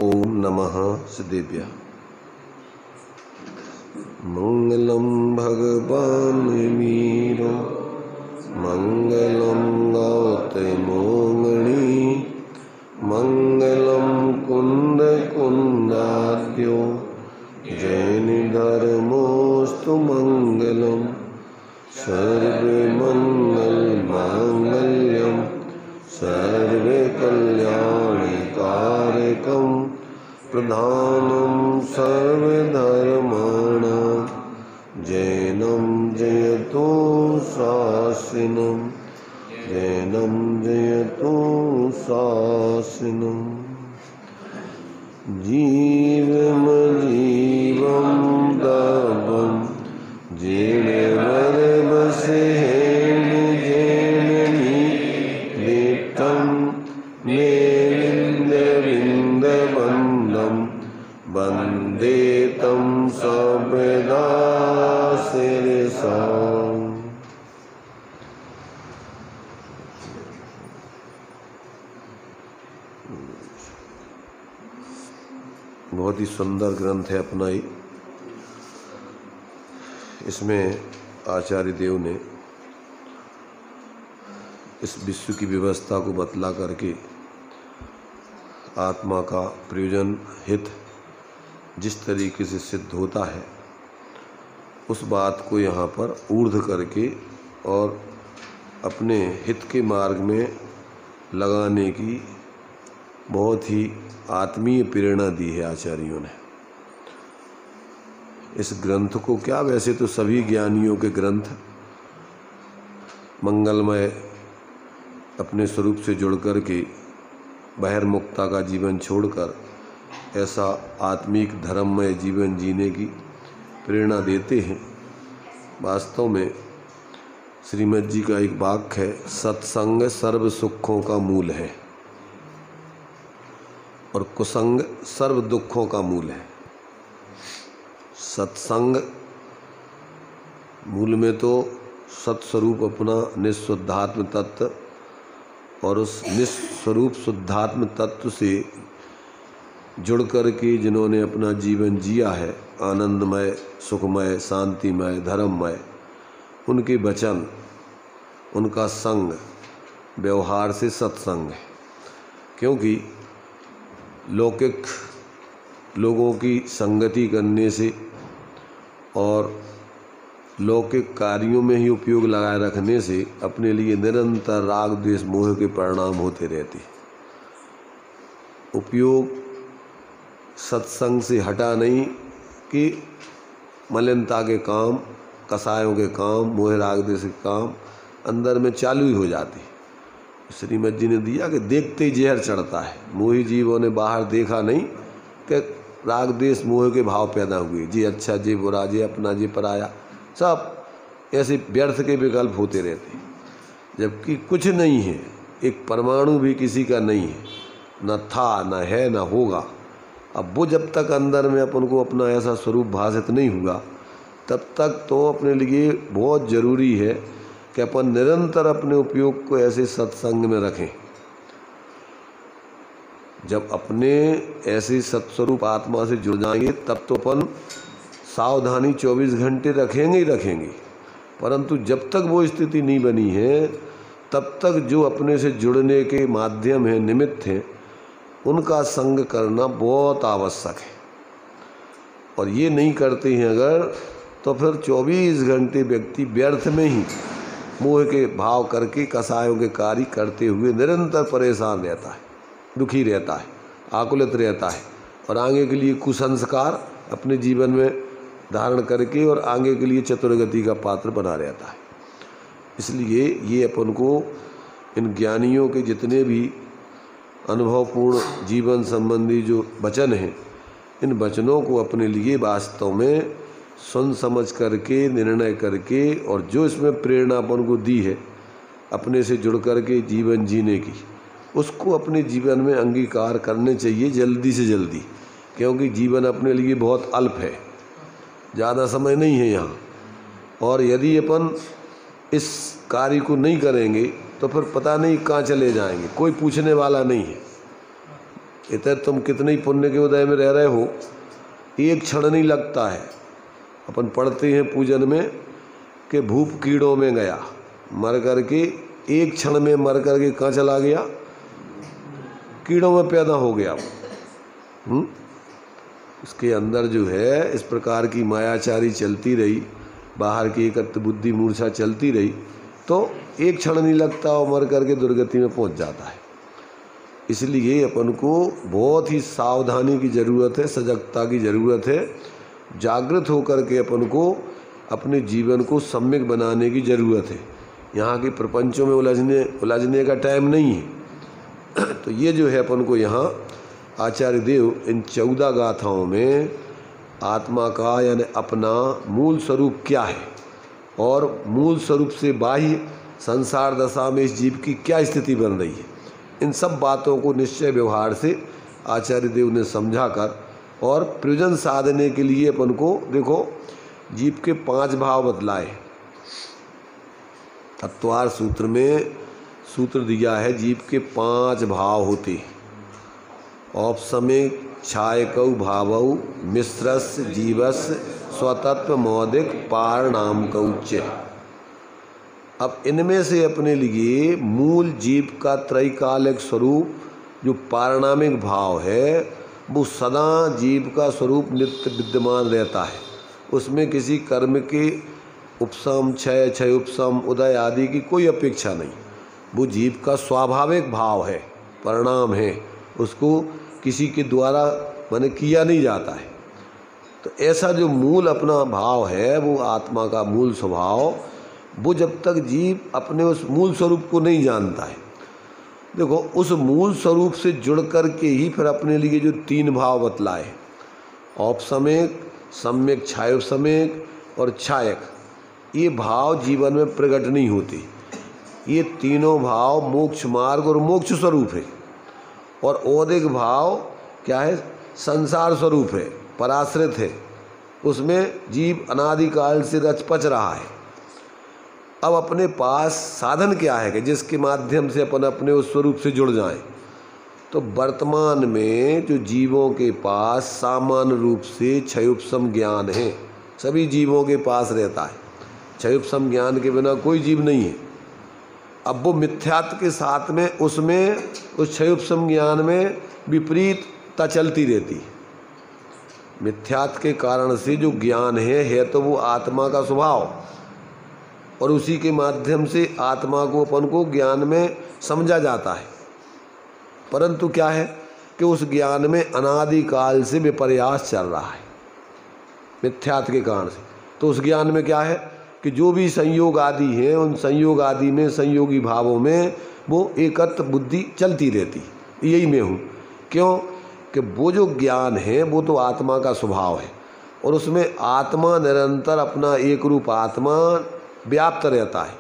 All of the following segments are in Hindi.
ओम नमः सिद्धेभ्यः। मंगलम भगवान मीरो मंगलम गौतमोंगणी मंगलम कुंद कुंदाद्यो जैन धर्मोस्तु मंगलम सर्वे मंगल मांगल्यम सर्वे कल्याणकारकं प्रधानं सर्वधर्माणां जैनं जयतु शासनं जैनं जयतु शासनं जीवमजीवं दवं जीवरवसेन जैननी लिप्तं मेलिन्दविन्दवन्दं वन्दे तं सर्वदा शिरसा। बहुत ही सुंदर ग्रंथ है अपना ही। इसमें आचार्य देव ने इस विश्व की व्यवस्था को बतला करके आत्मा का प्रयोजन हित जिस तरीके से सिद्ध होता है उस बात को यहाँ पर ऊर्ध्व करके और अपने हित के मार्ग में लगाने की बहुत ही आत्मीय प्रेरणा दी है आचार्यों ने। इस ग्रंथ को क्या, वैसे तो सभी ज्ञानियों के ग्रंथ मंगलमय अपने स्वरूप से जुड़ कर के बहिर्मुक्ता का जीवन छोड़कर ऐसा आत्मिक धर्ममय जीवन जीने की प्रेरणा देते हैं। वास्तव में श्रीमद् जी का एक वाक्य है, सत्संग सर्व सुखों का मूल है और कुसंग सर्व दुखों का मूल है। सत्संग मूल में तो सत्स्वरूप अपना निस्वरूपात्म तत्व और उस निस्वरूप शुद्धात्म तत्व से जुड़ कर के जिन्होंने अपना जीवन जिया है, आनंदमय सुखमय शांतिमय धर्ममय, उनके वचन उनका संग व्यवहार से सत्संग है। क्योंकि लौकिक लोगों की संगति करने से और लौकिक कार्यों में ही उपयोग लगाए रखने से अपने लिए निरंतर राग द्वेष मोह के परिणाम होते रहते। उपयोग सत्संग से हटा नहीं कि मलिनता के काम, कसायों के काम, मोह राग द्वेष के काम अंदर में चालू ही हो जाते। श्रीमद् जी ने दिया कि देखते ही जहर चढ़ता है। मोही जीवों ने बाहर देखा नहीं कि राग द्वेष मोह के भाव पैदा हुए, जे अच्छा जे बुरा, जे अपना जे पराया, सब ऐसे व्यर्थ के विकल्प होते रहते। जबकि कुछ नहीं है, एक परमाणु भी किसी का नहीं है, न था न है न होगा। अब वो जब तक अंदर में अपन को अपना ऐसा स्वरूप भाषित नहीं हुआ तब तक तो अपने लिए बहुत ज़रूरी है कि अपन निरंतर अपने उपयोग को ऐसे सत्संग में रखें। जब अपने ऐसे सत्स्वरूप आत्मा से जुड़ जाएंगे तब तो अपन सावधानी 24 घंटे रखेंगे ही रखेंगे। परंतु जब तक वो स्थिति नहीं बनी है तब तक जो अपने से जुड़ने के माध्यम हैं, निमित्त हैं, उनका संग करना बहुत आवश्यक है। और ये नहीं करते हैं अगर, तो फिर 24 घंटे व्यक्ति व्यर्थ में ही मोह के भाव करके कसायों के कार्य करते हुए निरंतर परेशान रहता है, दुखी रहता है, आकुलित रहता है और आगे के लिए कुसंस्कार अपने जीवन में धारण करके और आगे के लिए चतुर्गति का पात्र बना रहता है। इसलिए ये अपन को इन ज्ञानियों के जितने भी अनुभवपूर्ण जीवन संबंधी जो वचन हैं, इन वचनों को अपने लिए वास्तव में सुन समझ करके निर्णय करके और जो इसमें प्रेरणा अपन को दी है अपने से जुड़ करके जीवन जीने की, उसको अपने जीवन में अंगीकार करने चाहिए जल्दी से जल्दी। क्योंकि जीवन अपने लिए बहुत अल्प है, ज़्यादा समय नहीं है यहाँ। और यदि अपन इस कार्य को नहीं करेंगे तो फिर पता नहीं कहाँ चले जाएंगे, कोई पूछने वाला नहीं है। इधर तुम कितने ही पुण्य के उदय में रह रहे हो, एक क्षण नहीं लगता है। अपन पढ़ते हैं पूजन में कि भूप कीड़ों में गया, मर कर के एक क्षण में मर कर के कहाँ चला गया, कीड़ों में पैदा हो गया। इसके अंदर जो है इस प्रकार की मायाचारी चलती रही, बाहर की एकत्र बुद्धि मूर्छा चलती रही, तो एक क्षण नहीं लगता और मर करके दुर्गति में पहुंच जाता है। इसलिए अपन को बहुत ही सावधानी की ज़रूरत है, सजगता की ज़रूरत है। जागृत होकर के अपन को अपने जीवन को सम्यक बनाने की ज़रूरत है। यहाँ के प्रपंचों में उलझने का टाइम नहीं है। तो ये जो है अपन को यहाँ आचार्य देव इन 14 गाथाओं में आत्मा का यानी अपना मूल स्वरूप क्या है और मूल स्वरूप से बाह्य संसार दशा में इस जीव की क्या स्थिति बन रही है, इन सब बातों को निश्चय व्यवहार से आचार्य देव ने समझा कर और प्रयोजन साधने के लिए अपन को देखो जीव के 5 भाव बतलाए। तत्वार सूत्र में सूत्र दिया है जीव के 5 भाव होते, औपसमिक छायकौ भावौ मिश्रस जीवस स्वतत्व मौदिक पारणाम कौच। अब इनमें से अपने लिए मूल जीव का त्रैकालिक स्वरूप जो पारणामिक भाव है वो सदा जीव का स्वरूप नित्य विद्यमान रहता है। उसमें किसी कर्म के उपशम क्षय उपशम उदय आदि की कोई अपेक्षा नहीं। वो जीव का स्वाभाविक भाव है, परिणाम है, उसको किसी के द्वारा माने किया नहीं जाता है। तो ऐसा जो मूल अपना भाव है वो आत्मा का मूल स्वभाव, वो जब तक जीव अपने उस मूल स्वरूप को नहीं जानता है, देखो उस मूल स्वरूप से जुड़ कर के ही फिर अपने लिए जो 3 भाव बतलाए, औपसमिक, सम्यक छायोपसमिक और छायक, ये भाव जीवन में प्रकट नहीं होते। ये तीनों भाव मोक्ष मार्ग और मोक्ष स्वरूप है। और औदिक भाव क्या है, संसार स्वरूप है, पराश्रित है, उसमें जीव अनादिकाल से रचपच रहा है। अब अपने पास साधन क्या है कि जिसके माध्यम से अपन अपने उस स्वरूप से जुड़ जाएं। तो वर्तमान में जो जीवों के पास सामान्य रूप से क्षयोपशम ज्ञान है, सभी जीवों के पास रहता है। क्षयोपशम ज्ञान के बिना कोई जीव नहीं है। अब वो मिथ्यात्व के साथ में उसमें उस क्षयोपशम ज्ञान में विपरीतता चलती रहती है। मिथ्यात्व के कारण से जो ज्ञान है तो वो आत्मा का स्वभाव, और उसी के माध्यम से आत्मा को अपन को ज्ञान में समझा जाता है। परंतु क्या है कि उस ज्ञान में अनादिकाल से विपर्यास चल रहा है मिथ्यात्व के कारण से। तो उस ज्ञान में क्या है कि जो भी संयोग आदि हैं उन संयोग आदि में संयोगी भावों में वो एकत्र बुद्धि चलती रहती, यही मैं हूँ। क्यों कि वो जो ज्ञान है वो तो आत्मा का स्वभाव है, और उसमें आत्मा निरंतर अपना एक रूप आत्मा व्याप्त रहता है।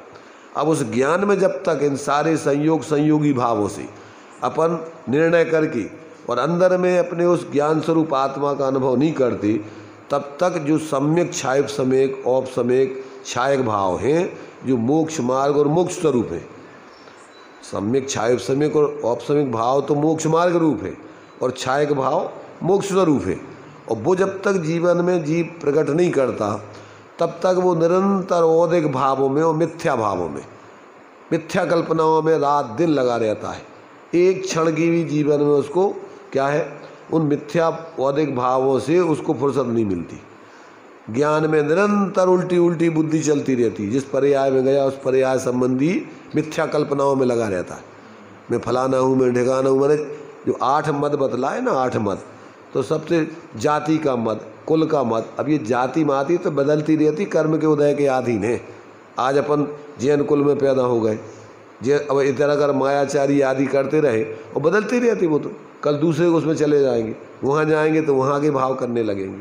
अब उस ज्ञान में जब तक इन सारे संयोगी भावों से अपन निर्णय करके और अंदर में अपने उस ज्ञान स्वरूप आत्मा का अनुभव नहीं करते, तब तक जो सम्यक छायोपसमिक औपसमिक छायक भाव हैं जो मोक्ष मार्ग और मोक्ष स्वरूप है। सम्यक छायोपसमिक और औपसमिक भाव तो मोक्ष मार्ग रूप है और छायक भाव मोक्ष स्वरूप है। और वो जब तक जीवन में जीव प्रकट नहीं करता तब तक वो निरंतर औदिक भावों में और मिथ्या भावों में, मिथ्या कल्पनाओं में रात दिन लगा रहता है। एक क्षण की भी जीवन में उसको क्या है, उन मिथ्या औदिक भावों से उसको फुर्सत नहीं मिलती। ज्ञान में निरंतर उल्टी उल्टी बुद्धि चलती रहती है। जिस पर्याय में गया उस पर्याय संबंधी मिथ्या कल्पनाओं में लगा रहता है। मैं फलाना हूँ, मैं ठिकाना हूँ। मैंने जो 8 मत बतलाए ना, 8 मत, तो सबसे जाति का मत, कुल का मत। अब ये जाति माती तो बदलती रहती, कर्म के उदय के अधीन है। आज अपन जैन कुल में पैदा हो गए, अब इधर अगर मायाचारी आदि करते रहे और बदलती रहती, वो तो कल दूसरे उसमें चले जाएंगे, वहाँ जाएंगे तो वहाँ के भाव करने लगेंगे।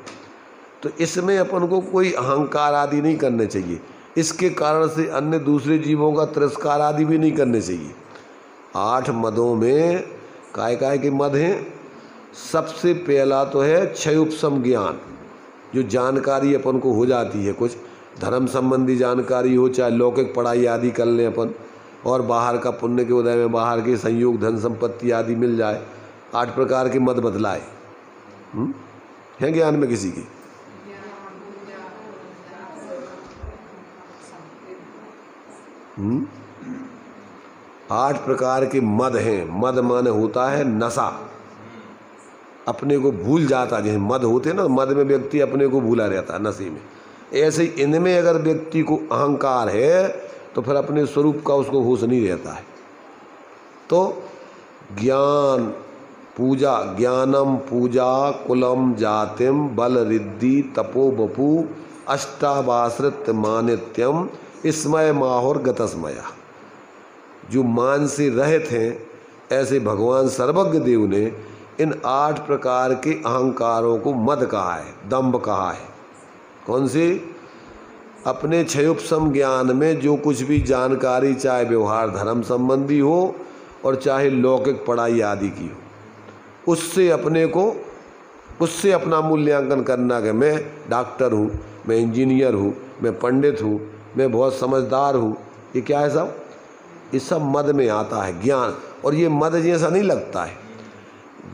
तो इसमें अपन को कोई अहंकार आदि नहीं करने चाहिए। इसके कारण से अन्य दूसरे जीवों का तिरस्कार आदि भी नहीं करने चाहिए। 8 मदों में काय के मद हैं। सबसे पहला तो है क्षयोपशम ज्ञान, जो जानकारी अपन को हो जाती है, कुछ धर्म संबंधी जानकारी हो, चाहे लौकिक पढ़ाई आदि कर लें अपन, और बाहर का पुण्य के उदय में बाहर के संयोग धन संपत्ति आदि मिल जाए, 8 प्रकार के मद बतलाए? है ज्ञान में किसी की? आठ प्रकार के मद हैं। मद माने होता है नशा, अपने को भूल जाता। जैसे मद होते ना, मद में व्यक्ति अपने को भूला रहता है नशे में। ऐसे ही इनमें अगर व्यक्ति को अहंकार है तो फिर अपने स्वरूप का उसको होश नहीं रहता है। तो ज्ञान पूजा, ज्ञानम पूजा कुलम जातिम बल रिद्धि तपो बपू अष्टावाश्रित मानित्यम स्मय माहुर गतस्मया। जो मान से रहित हैं ऐसे भगवान सर्वज्ञ देव ने इन 8 प्रकार के अहंकारों को मद कहा है, दंभ कहा है। कौन सी? अपने क्षयोपम ज्ञान में जो कुछ भी जानकारी, चाहे व्यवहार धर्म संबंधी हो और चाहे लौकिक पढ़ाई आदि की हो, उससे अपना मूल्यांकन करना कि मैं डॉक्टर हूँ, मैं इंजीनियर हूँ, मैं पंडित हूँ, मैं बहुत समझदार हूँ। ये क्या है सब? ये सब मद में आता है ज्ञान। और ये मद जैसा नहीं लगता है।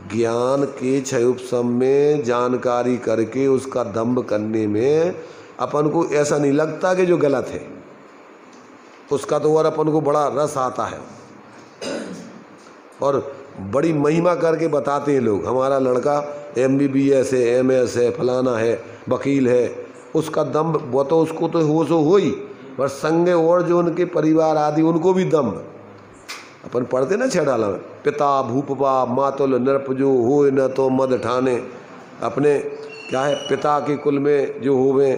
ज्ञान के क्षयोपम में जानकारी करके उसका दंभ करने में अपन को ऐसा नहीं लगता कि जो गलत है उसका तो और अपन को बड़ा रस आता है और बड़ी महिमा करके बताते हैं लोग। हमारा लड़का MBBS है, MS है, फलाना है, वकील है। उसका दंभ वो तो उसको तो हो ही, पर संगे और जो उनके परिवार आदि उनको भी दंभ। अपन पढ़ते ना छेड़ाला में, पिता भूपवा मातुल नृपजो हो न तो मद ठाने। अपने क्या है, पिता के कुल में जो होवे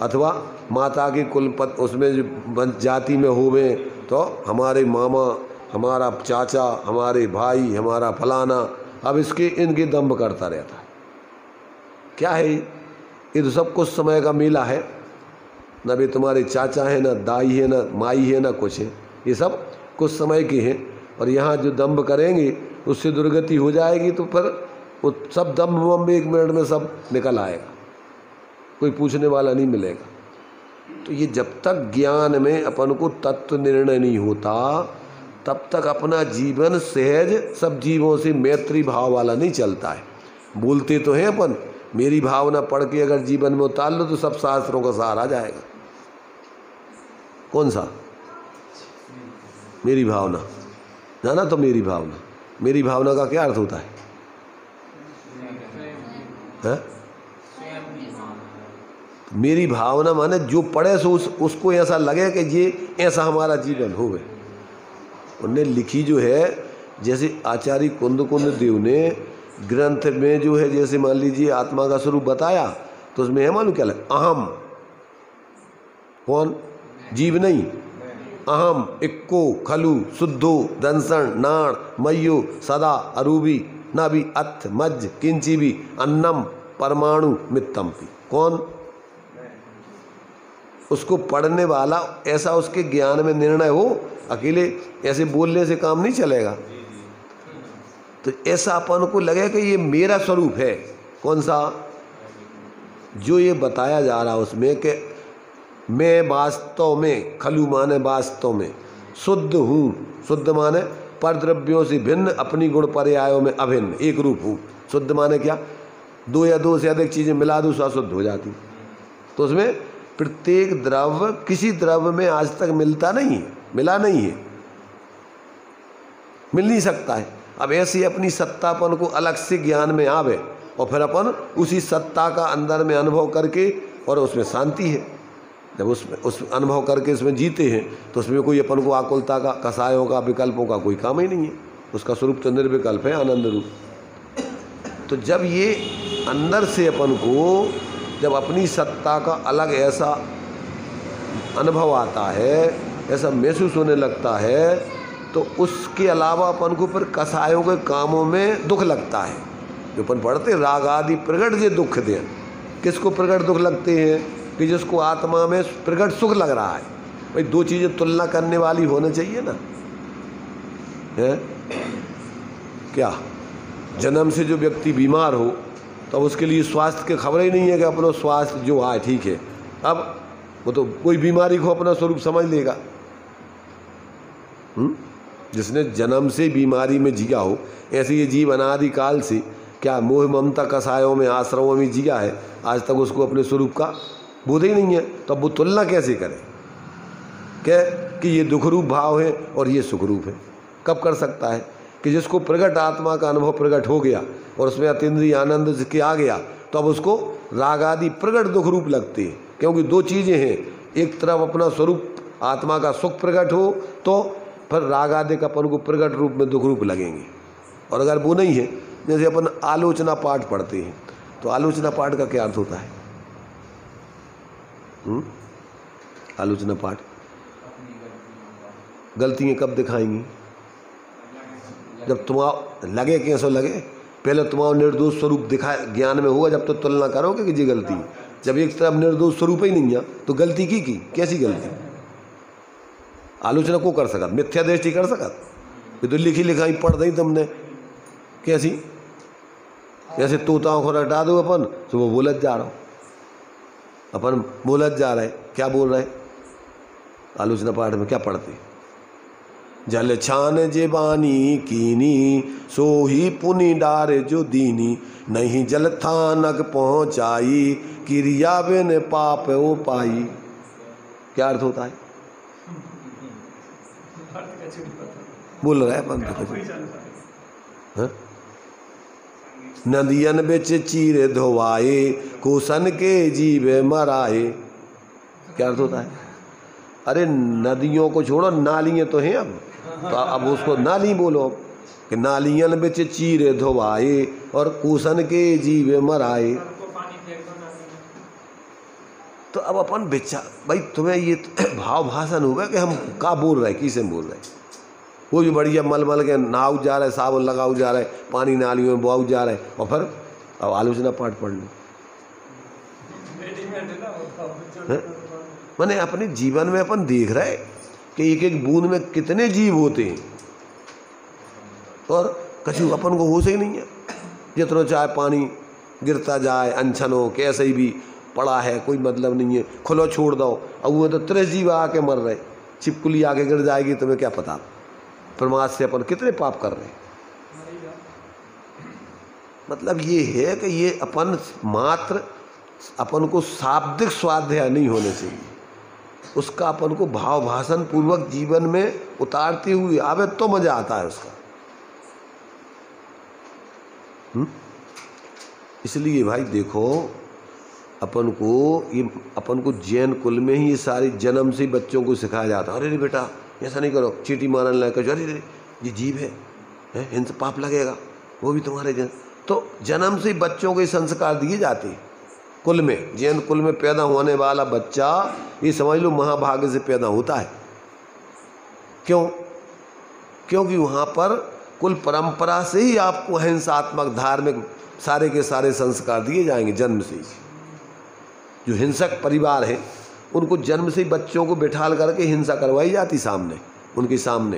अथवा माता के कुल उसमें जो जाति में होवे, तो हमारे मामा, हमारा चाचा, हमारे भाई, हमारा फलाना। अब इनके दंभ करता रहता है। क्या है ये? तो सब कुछ समय का मेला है। न भी तुम्हारे चाचा है, न दाई है, न माई है, न कुछ है। ये सब कुछ समय के हैं। और यहाँ जो दंभ करेंगे उससे दुर्गति हो जाएगी, तो फिर वो सब दंभ वंभ 1 मिनट में सब निकल आएगा, कोई पूछने वाला नहीं मिलेगा। तो ये जब तक ज्ञान में अपन को तत्व निर्णय नहीं होता तब तक अपना जीवन सहज सब जीवों से मैत्री भाव वाला नहीं चलता है। बोलते तो हैं अपन, मेरी भावना पढ़ के अगर जीवन में उतार लो तो सब शास्त्रों का सार आ जाएगा। कौन सा? मेरी भावना जाना। तो मेरी भावना का क्या अर्थ होता है? मेरी भावना माने जो पढ़े सो उसको ऐसा लगे कि ये ऐसा हमारा जीवन हो गए। उनने लिखी जो है, जैसे आचार्य कुंद देव ने ग्रंथ में जो है, जैसे मान लीजिए आत्मा का स्वरूप बताया, तो उसमें है मालूम क्या लगा? अहम। कौन? जीव नहीं। अहम इक्को खलु शुद्धो दंसण नाण मय्यो सदा अरूबी नाभि अथ मज्ज किंची भी अन्नम परमाणु मित्तम पी। कौन? उसको पढ़ने वाला ऐसा उसके ज्ञान में निर्णय हो। अकेले ऐसे बोलने से काम नहीं चलेगा। तो ऐसा अपन को लगे कि ये मेरा स्वरूप है। कौन सा? जो ये बताया जा रहा उसमें कि मैं वास्तव में, खलु माने वास्तव में, शुद्ध हूँ। शुद्ध माने परद्रव्यों से भिन्न, अपनी गुण पर्यायों में अभिन्न, एक रूप हूँ। शुद्ध माने क्या? 2 या 2 से अधिक चीज़ें मिला दूँ तो अशुद्ध हो जाती। तो उसमें प्रत्येक द्रव्य किसी द्रव्य में आज तक मिला नहीं है, मिल नहीं सकता है। अब ऐसे अपनी सत्तापन को अलग से ज्ञान में आवे और फिर अपन उसी सत्ता का अंदर में अनुभव करके, और उसमें शांति है। जब उस अनुभव करके इसमें जीते हैं तो उसमें कोई अपन को आकुलता का, कसायों का, विकल्पों का कोई काम ही नहीं है। उसका स्वरूप तो निर्विकल्प है, आनंद रूप। तो जब ये अंदर से अपन को जब अपनी सत्ता का अलग ऐसा अनुभव आता है, ऐसा महसूस होने लगता है, तो उसके अलावा अपन को फिर कसायों के कामों में दुख लगता है। जो अपन पढ़ते राग आदि प्रगट से दुख दें। किसको प्रगट दुख लगते हैं? कि जिसको आत्मा में प्रगट सुख लग रहा है। भाई 2 चीज़ें तुलना करने वाली होनी चाहिए ना, है क्या? जन्म से जो व्यक्ति बीमार हो तो अब उसके लिए स्वास्थ्य की खबर ही नहीं है कि अपना स्वास्थ्य जो आए ठीक है। अब वो तो कोई बीमारी को अपना स्वरूप समझ लेगा। जिसने जन्म से बीमारी में जिया हो, ऐसे ये जीव अनादिकाल से क्या मोह ममता कसायों में आश्रमों में जिया है, आज तक उसको अपने स्वरूप का बोध ही नहीं है। तो अब वो तुलना कैसे करे कि ये दुख रूप भाव है और ये सुख रूप है? कब कर सकता है कि जिसको प्रगट आत्मा का अनुभव प्रगट हो गया और उसमें अतीन्द्रिय आनंद जिसके आ गया, तो अब उसको राग आदि प्रगट दुख रूप लगते हैं। क्योंकि दो चीज़ें हैं, एक तरफ अपना स्वरूप आत्मा का सुख प्रकट हो तो फिर राग आदि का अपन को प्रगट रूप में दुख रूप लगेंगे। और अगर वो नहीं है, जैसे अपन आलोचना पाठ पढ़ते हैं, तो आलोचना पाठ का क्या अर्थ होता है? आलोचना पाठ गलतियाँ कब दिखाएंगी? जब तुम्हारा लगे कैसो लगे, पहले तुम्हारा निर्दोष स्वरूप दिखाए ज्ञान में हुआ, जब तो तुलना करोगे कि जी गलती। जब एक तरफ निर्दोष स्वरूप ही नहीं है तो गलती की कैसी गलती? आलोचना को कर सकत, मिथ्या दृष्टि कर सकत, ये तो लिखी लिखाई पढ़ दी तुमने कैसी? जैसे तोताओं को रटा दो अपन, तो वो बोलत जा रहा हो, अपन बोलत जा रहे, क्या बोल रहे? आलोचना पाठ में क्या पढ़ते? जल छान जे बानी कीनी, सो ही पुनि डारे जो दीनी, नहीं जल थानक पहुँचाई, क्रिया बिन पाप ओ पाई। क्या अर्थ होता है? बोल रहा है अपन। नदियन बिच चीर धोवाए, कुसन के जीवे मराए। क्या अर्थ होता है? अरे नदियों को छोड़ो, नालियाँ तो हैं तो अब उसको नाली बोलो कि नालियन बिच चीर धोवाए और कुसन के जीवे मराए। तो अब अपन बेचा भाई, तुम्हें ये भाव भाषण होगा कि हम का बोल रहे हैं, किसे बोल रहे हैं? वो भी बढ़िया मल मल के नहाऊ जा रहा है, साबुन लगाऊ जा रहा है, पानी नालियों में बुआऊ जा रहा है, और फिर अब आलोचना पाठ पढ़ लो। मैंने अपने जीवन में अपन देख रहे कि एक एक बूंद में कितने जीव होते हैं और कछु अपन को होश ही नहीं है। जितना चाहे पानी गिरता जाए, अनछन हो, कैसे ही भी पड़ा है, कोई मतलब नहीं है, खुलो छोड़ दो, अब वो तो 30 जीव आके मर रहे, छिपकली आके गिर जाएगी, तुम्हें क्या पता? प्रमाद से अपन कितने पाप कर रहे हैं। मतलब ये है कि ये अपन मात्र अपन को शाब्दिक स्वाध्याय नहीं होने चाहिए, उसका अपन को भाव भाषण पूर्वक जीवन में उतारते हुए आवे तो मजा आता है उसका। इसलिए भाई देखो, अपन को जैन कुल में ही ये सारी जन्म से बच्चों को सिखाया जाता है। अरे बेटा ऐसा नहीं करो, चीटी मारने लगे, अरे ये जीव है, इनसे पाप लगेगा, वो भी तुम्हारे जन्म। तो जन्म से बच्चों को संस्कार दिए जाते हैं। कुल में, जैन कुल में पैदा होने वाला बच्चा ये समझ लो महाभाग्य से पैदा होता है। क्यों? क्योंकि वहाँ पर कुल परंपरा से ही आपको अहिंसात्मक धार्मिक सारे के सारे संस्कार दिए जाएंगे जन्म से ही। जो हिंसक परिवार है उनको जन्म से ही बच्चों को बिठाल करके हिंसा करवाई जाती सामने, उनके सामने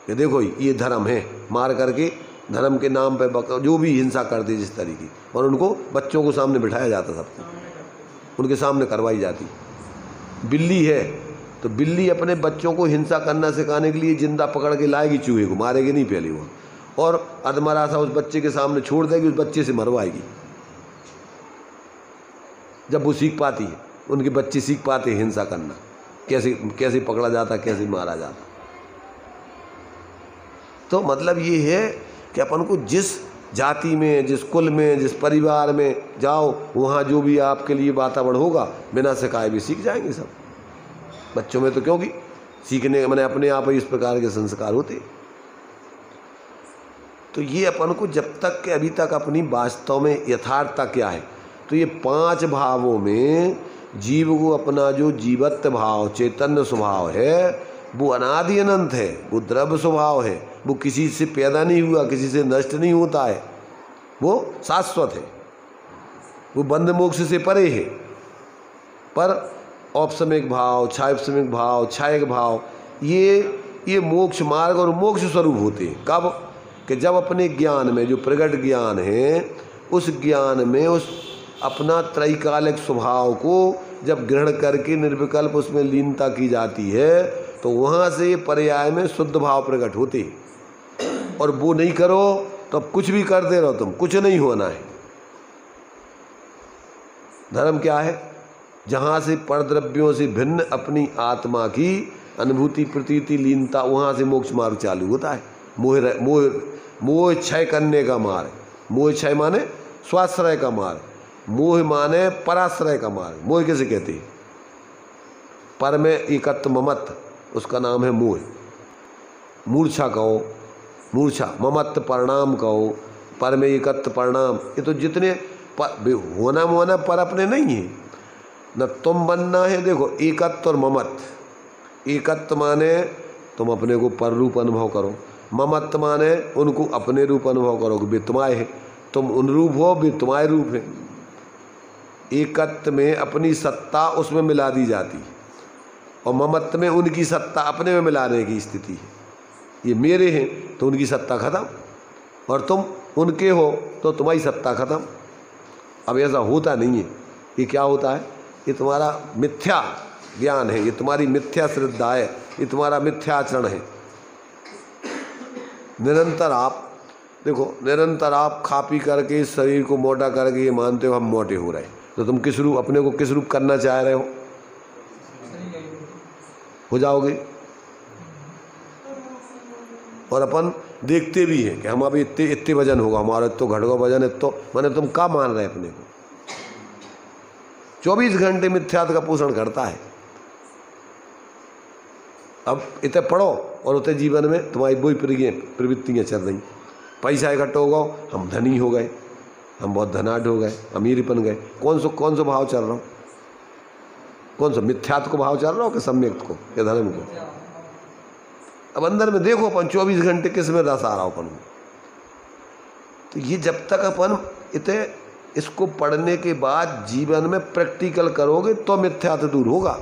कि देखो ये धर्म है, मार करके धर्म के नाम पे जो भी हिंसा करती जिस तरीके, और उनको बच्चों को सामने बिठाया जाता, सबको उनके सामने करवाई जाती। बिल्ली है तो बिल्ली अपने बच्चों को हिंसा करना सिखाने के लिए जिंदा पकड़ के लाएगी चूहे को, मारेगी नहीं पहले वो, और अधमरा सा उस बच्चे के सामने छोड़ देगी, उस बच्चे से मरवाएगी। जब वो सीख पाती है, उनके बच्चे सीख पाते हैं हिंसा करना, कैसे कैसे पकड़ा जाता, कैसे मारा जाता। तो मतलब ये है कि अपन को जिस जाति में, जिस कुल में, जिस परिवार में जाओ, वहाँ जो भी आपके लिए वातावरण होगा, बिना सिखाए भी सीख जाएंगे सब बच्चों में। तो क्योंकि सीखने मैंने अपने आप ही इस प्रकार के संस्कार होते। तो ये अपन को जब तक के अभी तक अपनी वास्तव में यथार्थता क्या है, तो ये 5 भावों में जीव को अपना जो जीवत्व भाव, चैतन्य स्वभाव है, वो अनादि अनंत है, वो द्रव्य स्वभाव है, वो किसी से पैदा नहीं हुआ, किसी से नष्ट नहीं होता है, वो शाश्वत है, वो बंध मोक्ष से परे है। पर औपसमिक भाव, छायपसमिक भाव, छायक भाव, ये मोक्ष मार्ग और मोक्ष स्वरूप होते हैं। कब? कि जब अपने ज्ञान में, जो प्रगट ज्ञान है, उस ज्ञान में उस अपना त्रैकालिक स्वभाव को जब ग्रहण करके निर्विकल्प उसमें लीनता की जाती है, तो वहाँ से पर्याय में शुद्ध भाव प्रकट होते हैं। और वो नहीं करो तो अब कुछ भी करते रहो तुम, कुछ नहीं होना है। धर्म क्या है? जहाँ से परद्रव्यों से भिन्न अपनी आत्मा की अनुभूति, प्रतीति, लीनता, वहाँ से मोक्ष मार्ग चालू होता है। मोह क्षय करने का मार्ग। मोह क्षय माने स्वाश्रय का मार्ग, मोह माने पराश्रय का मार्ग। मोह किसे कहते हैं? पर में एकत्व ममत्व, उसका नाम है मोह। मूर्छा कहो, मूर्छा, ममत्व परिणाम कहो, पर में एकत्व परिणाम। ये तो जितने होना मोना पर अपने नहीं है न, तुम बनना है। देखो एकत्व और ममत्व। एकत्व माने तुम अपने को पर रूप अनुभव करो, ममत्व माने उनको अपने रूप अनुभव करो कि वे तुम्हारे हैं, तुम उन रूप हो, वे तुम्हारे रूप है। एकत्व में अपनी सत्ता उसमें मिला दी जाती और ममत्व में उनकी सत्ता अपने में मिलाने की स्थिति है। ये मेरे हैं तो उनकी सत्ता खत्म, और तुम उनके हो तो तुम्हारी सत्ता खत्म। अब ऐसा होता नहीं है। ये क्या होता है? ये तुम्हारा मिथ्या ज्ञान है, ये तुम्हारी मिथ्या श्रद्धा है, ये तुम्हारा मिथ्या आचरण है। निरंतर आप देखो, निरंतर आप खा पी करके शरीर को मोटा करके ये मानते हो हम मोटे हो रहे हैं, तो तुम किस रूप, अपने को किस रूप करना चाह रहे हो जाओगे। और अपन देखते भी हैं कि हम अभी इतने वजन होगा हमारा, तो घटगा वजन है, तो मैंने तुम क्या मान रहे अपने को? 24 घंटे मिथ्यात्व का पोषण करता है। अब इतने पढ़ो और उतने जीवन में तुम्हारी वही प्रवृत्तियाँ चल रही। पैसा इकट्ठा हो गया, हम धनी हो गए, हम बहुत धनाढ़ हो गए, अमीर बन गए। कौन सा भाव चल रहा हो? कौन सा मिथ्यात्व को भाव चल रहा हो कि सम्यक को या धर्म को? अब अंदर में देखो अपन 24 घंटे किस में रस आ रहा हो अपन को। तो ये जब तक अपन इतने इसको पढ़ने के बाद जीवन में प्रैक्टिकल करोगे तो मिथ्यात्व दूर होगा।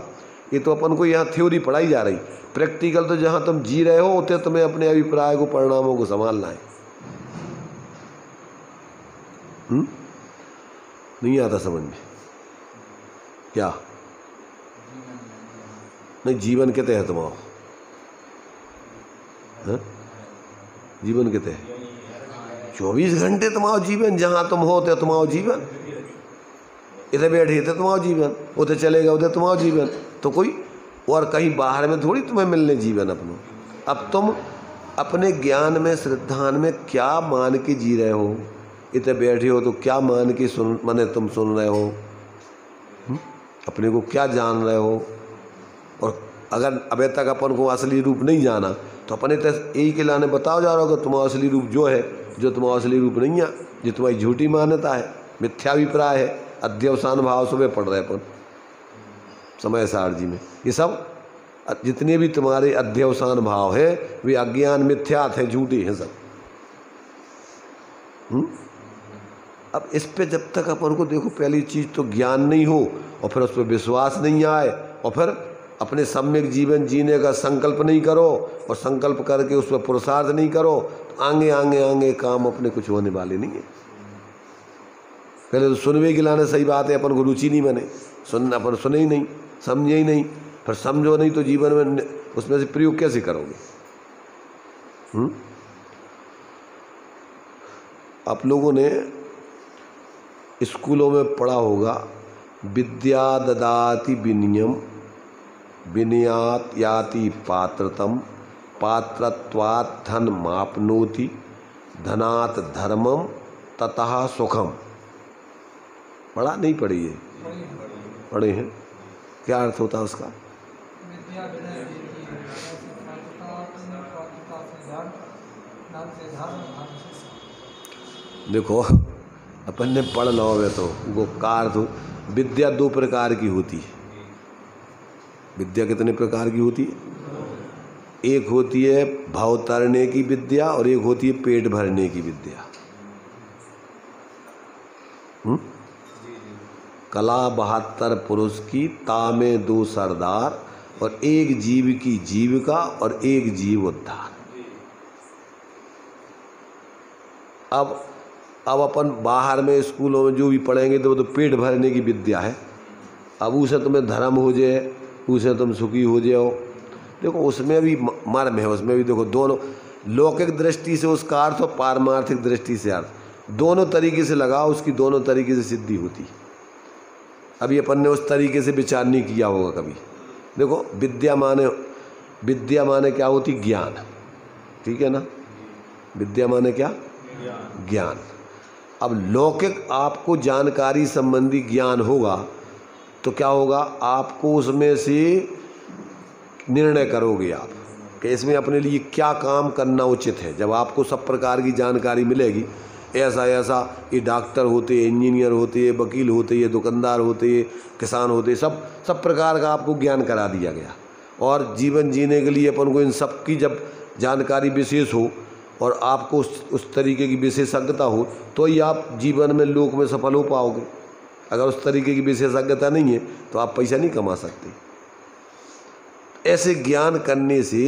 ये तो अपन को यहाँ थ्योरी पढ़ाई जा रही, प्रैक्टिकल तो जहाँ तुम जी रहे हो उतने तुम्हें अपने अभिप्राय को, परिणामों को संभालना है। नहीं आता समझ में क्या? नहीं, जीवन के तहत तुम आओ। जीवन के तहत 24 घंटे तुम आओ जीवन, जहाँ तुम हो तुम आओ जीवन। इधर बैठे थे तुम आओ जीवन, उधर चले गए उधर तुम आओ जीवन। तो कोई और कहीं बाहर में थोड़ी तुम्हें मिलने जीवन अपना। अब तुम अपने ज्ञान में, श्रद्धान में क्या मान के जी रहे हो? इधर बैठे हो तो क्या मान के तुम सुन रहे हो? अपने को क्या जान रहे हो? और अगर अभी तक अपन को असली रूप नहीं जाना तो अपने तो यही के लाने बताओ जा रहा हो कि तुम्हारा असली रूप जो है, जो तुम्हारा असली रूप नहीं है, जो तुम्हारी झूठी मान्यता है, मिथ्याभिप्राय है, अध्यवसान भाव सुबह पढ़ रहे अपन समय सार जी में। ये सब जितने भी तुम्हारे अध्यवसान भाव है वे अज्ञान मिथ्यात हैं, झूठे हैं सब। अब इस पे जब तक अपन को देखो, पहली चीज़ तो ज्ञान नहीं हो और फिर उस पर विश्वास नहीं आए और फिर अपने सम्यक जीवन जीने का संकल्प नहीं करो और संकल्प करके उस पर पुरुषार्थ नहीं करो, तो आगे आगे आगे काम अपने कुछ होने वाले नहीं है। पहले तो सुनवे के लाने सही बात है, अपन को रुचि नहीं बने, अपन सुने ही नहीं, समझे ही नहीं, फिर समझो नहीं तो जीवन में उसमें से प्रयोग कैसे करोगे? आप लोगों ने स्कूलों में पढ़ा होगा, विद्या ददाति विनयम, विनयात याति पात्रतम, पात्रत्वात् धन मापनोति, धनात् धर्मम, ततः सुखम। पढ़ा नहीं पढ़ी है? पढ़े हैं। क्या अर्थ होता है उसका? देखो अपन ने पढ़ लो है तो वो कार तो विद्या 2 प्रकार की होती है। विद्या कितने प्रकार की होती है? एक होती है भाव तरने की विद्या और एक होती है पेट भरने की विद्या। कला 72 पुरुष की, तामे 2 सरदार, और एक जीव की जीविका और एक जीव उद्धार। अब अपन बाहर में स्कूलों में जो भी पढ़ेंगे तो वो तो पेट भरने की विद्या है। अब उसे तुम्हें धर्म हो जाए, उसे तुम सुखी हो जाओ, देखो उसमें भी मर्म है। उसमें भी देखो दोनों, लौकिक दृष्टि से उसका अर्थ और पारमार्थिक दृष्टि से अर्थ, दोनों तरीके से लगाओ, उसकी दोनों तरीके से सिद्धि होती। अभी अपन ने उस तरीके से विचार नहीं किया होगा कभी। देखो विद्या माने क्या होती? ज्ञान, ठीक है ना? विद्या माने क्या? ज्ञान। अब लौकिक आपको जानकारी संबंधी ज्ञान होगा तो क्या होगा? आपको उसमें से निर्णय करोगे आप कि इसमें अपने लिए क्या काम करना उचित है। जब आपको सब प्रकार की जानकारी मिलेगी, ऐसा ऐसा ये डॉक्टर होते, इंजीनियर होते, वकील होते, ये दुकानदार होते, किसान होते, सब प्रकार का आपको ज्ञान करा दिया गया। और जीवन जीने के लिए अपन को इन सब की जब जानकारी विशेष हो और आपको उस तरीके की विशेषज्ञता हो तो ही आप जीवन में लोक में सफल हो पाओगे। अगर उस तरीके की विशेषज्ञता नहीं है तो आप पैसा नहीं कमा सकते। ऐसे ज्ञान करने से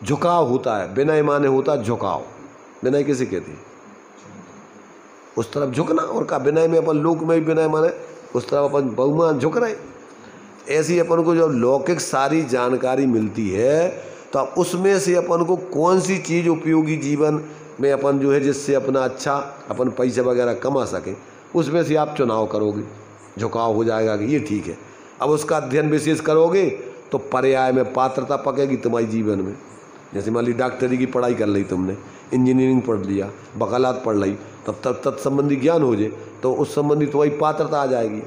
झुकाव होता है। विनय माने होता है झुकाव। विनय किसे कहते हैं? उस तरफ झुकना। और का विनय में अपन लोक में भी विनय माने उस तरफ अपन बहुमान झुक रहे। ऐसी अपन को जब लौकिक सारी जानकारी मिलती है तो अब उसमें से अपन को कौन सी चीज़ उपयोगी जीवन में अपन जो है जिससे अपना अच्छा अपन पैसा वगैरह कमा सके, उसमें से आप चुनाव करोगे। झुकाव हो जाएगा कि ये ठीक है। अब उसका अध्ययन विशेष करोगे तो पर्याय में पात्रता पकेगी तुम्हारी जीवन में। जैसे मान ली डॉक्टरी की पढ़ाई कर ली तुमने, इंजीनियरिंग पढ़ लिया, वकालत पढ़ ली, तब तक तत्संबंधी ज्ञान हो जाए तो उस संबंधी तुम्हारी पात्रता आ जाएगी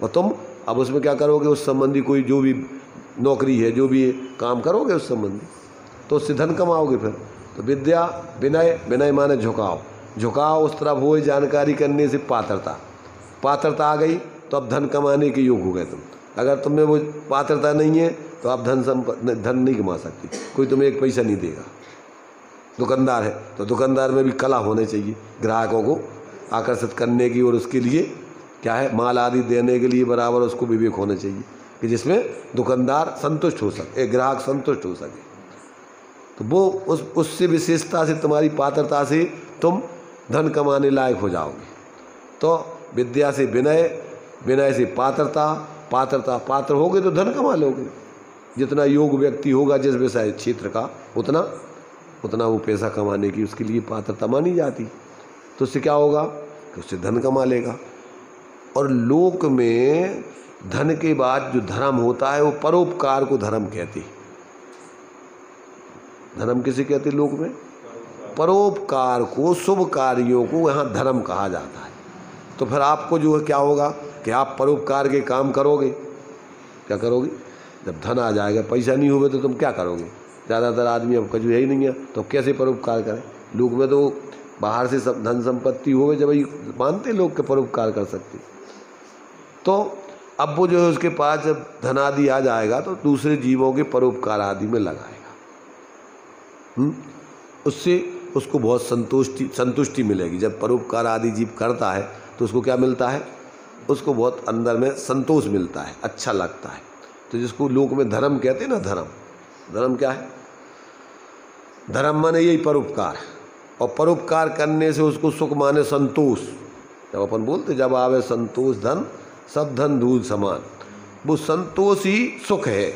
और तुम अब उसमें क्या करोगे? उस संबंधी कोई जो भी नौकरी है, जो भी काम करोगे उस संबंधी, तो उससे धन कमाओगे। फिर तो विद्या विनय माने झुकाव उस तरफ हो। जानकारी करने से पात्रता आ गई तो अब धन कमाने के योग हो गए तुम। अगर तुम्हें वो पात्रता नहीं है तो आप धन नहीं कमा सकते, कोई तुम्हें एक पैसा नहीं देगा। दुकानदार है तो दुकानदार में भी कला होनी चाहिए, ग्राहकों को आकर्षित करने की, और उसके लिए क्या है, माल आदि देने के लिए बराबर उसको विवेक होना चाहिए कि जिसमें दुकानदार संतुष्ट हो सके, ग्राहक संतुष्ट हो सके। तो वो उससे विशेषता से, तुम्हारी पात्रता से तुम धन कमाने लायक हो जाओगे। तो विद्या से विनय से पात्र होगे तो धन कमा लोगे। जितना योग व्यक्ति होगा जिस विषय क्षेत्र का, उतना वो पैसा कमाने की उसके लिए पात्रता मानी जाती। तो उससे क्या होगा कि उससे धन कमा लेगा। और लोक में धन के बाद जो धर्म होता है वो परोपकार को धर्म कहते हैं। धर्म किसे कहते हैं? लोक में परोपकार को, शुभ कार्यों को यहाँ धर्म कहा जाता है। तो फिर आपको जो है क्या होगा कि आप परोपकार के काम करोगे। क्या करोगे? जब धन आ जाएगा, पैसा नहीं होगा तो तुम क्या करोगे? ज़्यादातर आदमी अब कजू है ही नहीं है तो कैसे परोपकार करें? लोग में तो बाहर से सब धन संपत्ति होवे जब मानते लोग के परोपकार कर सकते। तो अब वो जो है उसके पास जब धन आदि आ जाएगा तो दूसरे जीवों के परोपकार आदि में लगाएगा। उससे उसको बहुत संतुष्टि मिलेगी। जब परोपकार आदि जीव करता है तो उसको क्या मिलता है? उसको बहुत अंदर में संतोष मिलता है, अच्छा लगता है। तो जिसको लोक में धर्म कहते हैं ना, धर्म क्या है? धर्म माने यही परोपकार, और परोपकार करने से उसको सुख माने संतोष। जब अपन बोलते जब आवे संतोष धन, सब धन धूल समान, वो संतोष ही सुख है।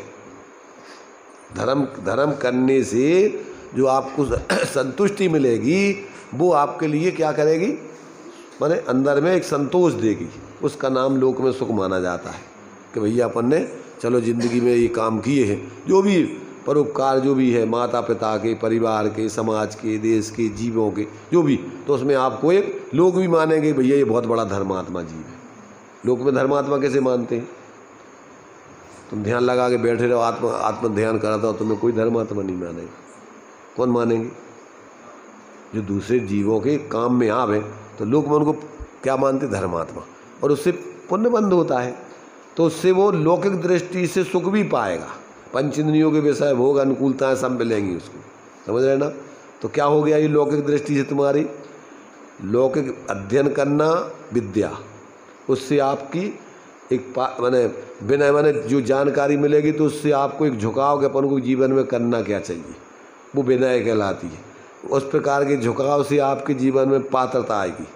धर्म करने से जो आपको संतुष्टि मिलेगी वो आपके लिए क्या करेगी? माने अंदर में एक संतोष देगी। उसका नाम लोक में सुख माना जाता है कि भैया अपन ने चलो ज़िंदगी में ये काम किए हैं, जो भी परोपकार जो भी है, माता पिता के, परिवार के, समाज के, देश के, जीवों के, जो भी, तो उसमें आपको एक लोग भी मानेंगे भैया ये बहुत बड़ा धर्मात्मा जीव है। लोक में धर्मात्मा कैसे मानते हैं? तुम ध्यान लगा के बैठे रहो, आत्म ध्यान कराता हो, तुम्हें कोई धर्मात्मा नहीं मानेगा। कौन मानेंगे? जो दूसरे जीवों के काम में आवे तो लोग में उनको क्या मानते? धर्मात्मा। और उससे पुण्य बंद होता है तो उससे वो लौकिक दृष्टि से सुख भी पाएगा। पंच इंद्रियों के विषय भोग अनुकूलताएं सब मिलेंगी उसको, समझ रहे ना? तो क्या हो गया ये लौकिक दृष्टि से? तुम्हारी लौकिक अध्ययन करना विद्या, उससे आपकी एक माने जो जानकारी मिलेगी तो उससे आपको एक झुकाव के अपन को जीवन में करना क्या चाहिए, वो विनय कहलाती है। उस प्रकार के झुकाव से आपके जीवन में पात्रता आएगी,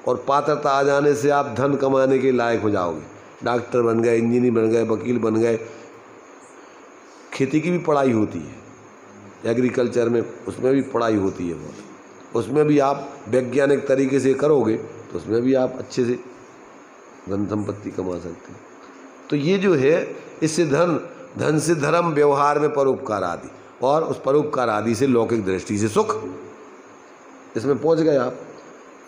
और पात्रता आ जाने से आप धन कमाने के लायक हो जाओगे। डॉक्टर बन गए, इंजीनियर बन गए, वकील बन गए। खेती की भी पढ़ाई होती है, एग्रीकल्चर में उसमें भी पढ़ाई होती है बहुत, उसमें भी आप वैज्ञानिक तरीके से करोगे तो उसमें भी आप अच्छे से धन संपत्ति कमा सकते हैं। तो ये जो है इससे धन से धर्म, व्यवहार में परोपकार आदि, और उस परोपकार आदि से लौकिक दृष्टि से सुख, इसमें पहुंच गए आप।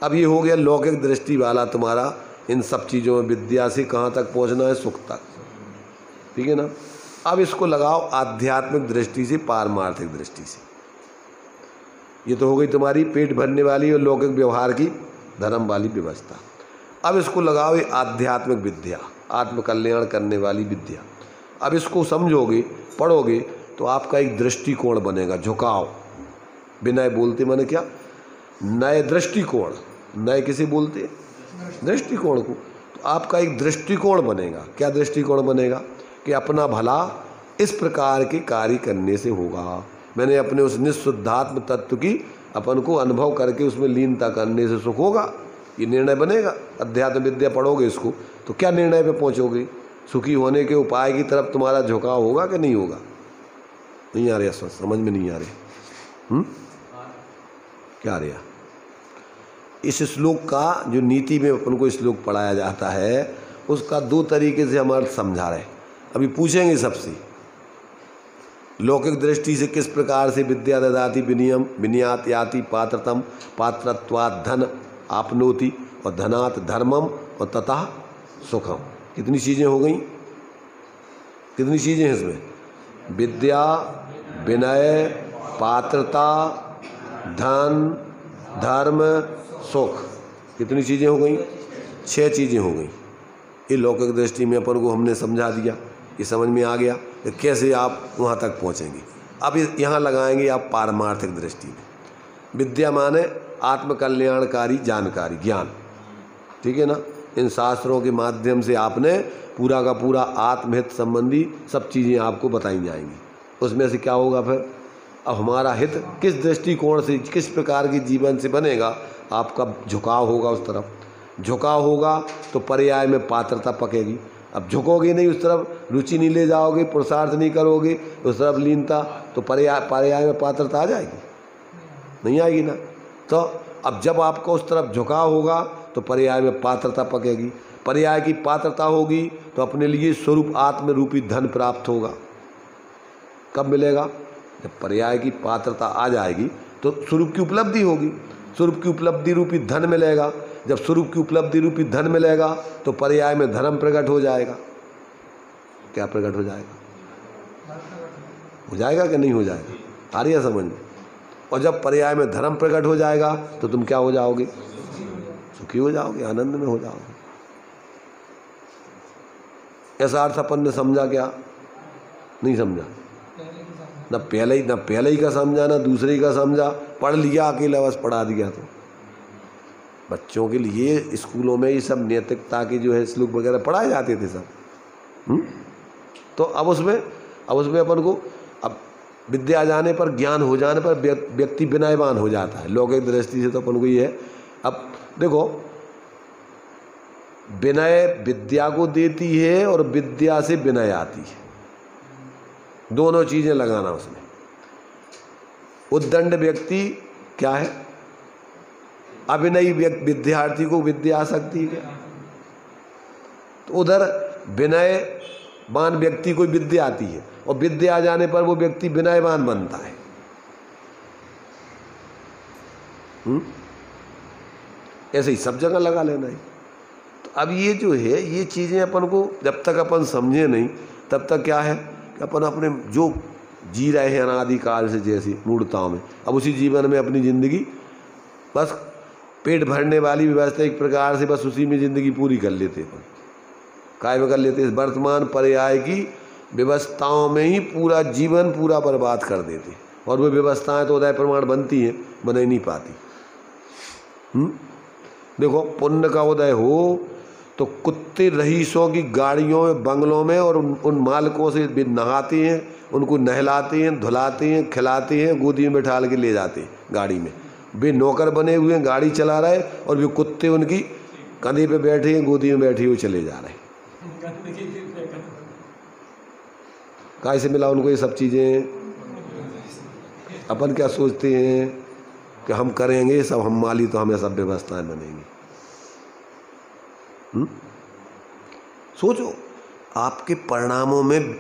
अब ये हो गया लौकिक दृष्टि वाला तुम्हारा इन सब चीज़ों में, विद्या से कहाँ तक पहुंचना है, सुख तक, ठीक है ना। अब इसको लगाओ आध्यात्मिक दृष्टि से, पारमार्थिक दृष्टि से। ये तो हो गई तुम्हारी पेट भरने वाली और लौकिक व्यवहार की धर्म वाली व्यवस्था। अब इसको लगाओ ये आध्यात्मिक विद्या, आत्मकल्याण करने वाली विद्या। अब इसको समझोगे, पढ़ोगे तो आपका एक दृष्टिकोण बनेगा, झुकाव। विनय बोलते माने क्या, नए दृष्टिकोण। नए किसे बोलते, दृष्टिकोण को। तो आपका एक दृष्टिकोण बनेगा। क्या दृष्टिकोण बनेगा कि अपना भला इस प्रकार के कार्य करने से होगा। मैंने अपने उस निःशुद्धात्म तत्व की अपन को अनुभव करके उसमें लीनता करने से सुख होगा, ये निर्णय बनेगा। अध्यात्म विद्या पढ़ोगे इसको तो क्या निर्णय पे पहुंचोगे, सुखी होने के उपाय की तरफ तुम्हारा झुकाव होगा कि नहीं होगा। नहीं आ रहा, समझ में नहीं आ रहे, क्या आ रहा। इस श्लोक का जो नीति में अपन को श्लोक पढ़ाया जाता है उसका दो तरीके से हम अर्थ समझा रहे। अभी पूछेंगे सबसे, लौकिक दृष्टि से किस प्रकार से विद्या ददाति विनियम विनियात याति पात्रतम पात्रत्वात् धन आपनोति और धनात् धर्मम और ततः सुखम। कितनी चीज़ें हो गई, कितनी चीज़ें हैं इसमें, विद्या, विनय, पात्रता, धन, धर्म, सुख। कितनी चीज़ें हो गई, 6 चीज़ें हो गई। ये लौकिक दृष्टि में अपन को हमने समझा दिया, ये समझ में आ गया कि कैसे आप वहाँ तक पहुँचेंगे। अब यहाँ लगाएंगे आप पारमार्थिक दृष्टि में। विद्या माने आत्मकल्याणकारी जानकारी, ज्ञान, ठीक है ना। इन शास्त्रों के माध्यम से आपने पूरा का पूरा आत्महित संबंधी सब चीज़ें आपको बताई जाएंगी। उसमें से क्या होगा फिर, अब हमारा हित किस दृष्टिकोण से, किस प्रकार के जीवन से बनेगा, आपका झुकाव होगा उस तरफ। झुकाव होगा तो पर्याय में पात्रता पकेगी। अब झुकोगे नहीं उस तरफ, रुचि नहीं ले जाओगे, पुरुषार्थ नहीं करोगे उस तरफ लीनता, तो पर्याय में पात्रता आ जाएगी, नहीं आएगी ना। तो अब जब आपको उस तरफ झुकाव होगा तो पर्याय में पात्रता पकेगी। पर्याय की पात्रता होगी तो अपने लिए स्वरूप आत्म रूपी धन प्राप्त होगा। कब मिलेगा, जब पर्याय की पात्रता आ जाएगी तो स्वरूप की उपलब्धि होगी, स्वरूप की उपलब्धि रूपी धन मिलेगा। जब स्वरूप की उपलब्धि रूपी धन मिलेगा तो पर्याय में धर्म प्रकट हो जाएगा। क्या प्रकट हो जाएगा, हो जाएगा कि नहीं हो जाएगा, आ रही है समझ में। और जब पर्याय में धर्म प्रकट हो जाएगा तो तुम क्या हो जाओगे, सुखी हो जाओगे, आनंद में हो जाओगे। ऐसा अर्थ अपन ने समझा क्या, नहीं समझा, ना पहले ही का समझा ना दूसरे ही का समझा, पढ़ लिया अकेला, बस पढ़ा दिया। तो बच्चों के लिए स्कूलों में ये सब नैतिकता के जो है श्लोक वगैरह पढ़ाए जाते थे सब। तो अब उसमें अपन को, अब विद्या जाने पर, ज्ञान हो जाने पर व्यक्ति विनयवान हो जाता है। लौकिक दृष्टि से तो अपन को ये है। अब देखो, विनय विद्या को देती है और विद्या से विनय आती है, दोनों चीजें लगाना उसमें। उद्दंड व्यक्ति क्या है, अभिनयी विद्यार्थी को विद्या आ सकती है क्या, तो उधर विनयवान व्यक्ति को विद्या आती है और विद्या आ जाने पर वो व्यक्ति विनयवान बनता है। ऐसे ही सब जगह लगा लेना है। तो अब ये जो है, ये चीज़ें अपन को जब तक अपन समझे नहीं तब तक क्या है कि अपन अपने जो जी रहे हैं अनादिकाल से जैसी मूढ़ताओं में, अब उसी जीवन में अपनी ज़िंदगी बस पेट भरने वाली व्यवस्था एक प्रकार से बस उसी में ज़िंदगी पूरी कर लेते हैं, काय में कर लेते हैं। वर्तमान पर्याय की व्यवस्थाओं में ही पूरा जीवन पूरा बर्बाद कर देते, और वो व्यवस्थाएं तो उदय प्रमाण बनती हैं, बन ही नहीं पाती। देखो, पुण्य का उदय हो तो कुत्ते रईसों की गाड़ियों में, बंगलों में, और उन मालिकों से भी नहाते हैं, उनको नहलाते हैं, धुलाते हैं, खिलाते हैं, गोदी में बैठा के ले जाते हैं गाड़ी में। वे नौकर बने हुए हैं, गाड़ी चला रहे, और वे कुत्ते उनकी कंधे पे बैठे हैं, गोदी में बैठे हुए चले जा रहे हैं। कहाँ से मिला उनको ये सब चीज़ें, अपन क्या सोचते हैं कि हम करेंगे सब, हम माली तो हमें सब व्यवस्थाएं बनेंगी। सोचो, आपके परिणामों में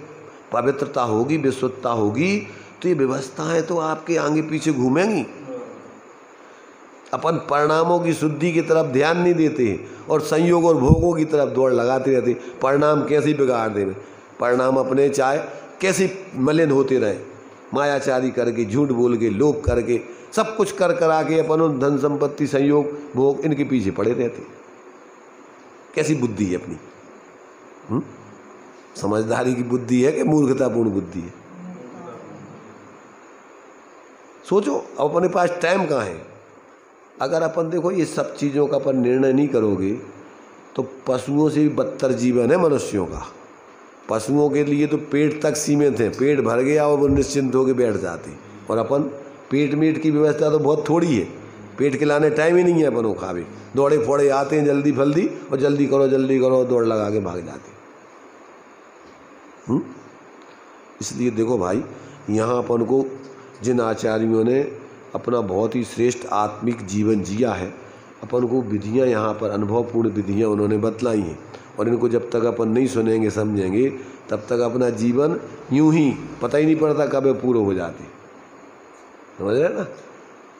पवित्रता होगी, विशुद्धता होगी, तो ये व्यवस्थाएं तो आपके आगे पीछे घूमेंगी। अपन परिणामों की शुद्धि की तरफ ध्यान नहीं देते और संयोग और भोगों की तरफ दौड़ लगाते रहते। परिणाम कैसे बिगाड़ देवे, परिणाम अपने चाहे कैसे मलिन होते रहे, मायाचारी करके, झूठ बोल के, लोभ करके, सब कुछ कर करा के अपन धन संपत्ति, संयोग, भोग, इनके पीछे पड़े रहते। कैसी बुद्धि है अपनी? समझदारी की बुद्धि है कि मूर्खतापूर्ण बुद्धि है? सोचो, अब अपने पास टाइम कहाँ है? अगर अपन देखो ये सब चीज़ों का अपन निर्णय नहीं करोगे तो पशुओं से भी बदतर जीवन है मनुष्यों का। पशुओं के लिए तो पेट तक सीमित है, पेट भर गया और वो निश्चिंत होकर बैठ जाते, और अपन पेट मीट की व्यवस्था तो बहुत थोड़ी है, पेट के लाने टाइम ही नहीं है अपन को खावे, दौड़े फोड़े आते हैं जल्दी फल्दी और जल्दी करो दौड़ लगा के भाग जाते। इसलिए देखो भाई, यहाँ अपन को जिन आचार्यों ने अपना बहुत ही श्रेष्ठ आत्मिक जीवन जिया है, अपन को विधियाँ यहाँ पर अनुभवपूर्ण विधियाँ उन्होंने बतलाई हैं, और इनको जब तक अपन नहीं सुनेंगे समझेंगे तब तक अपना जीवन यूं ही पता ही नहीं पड़ता कब पूरे हो जाते। समझ रहे ना?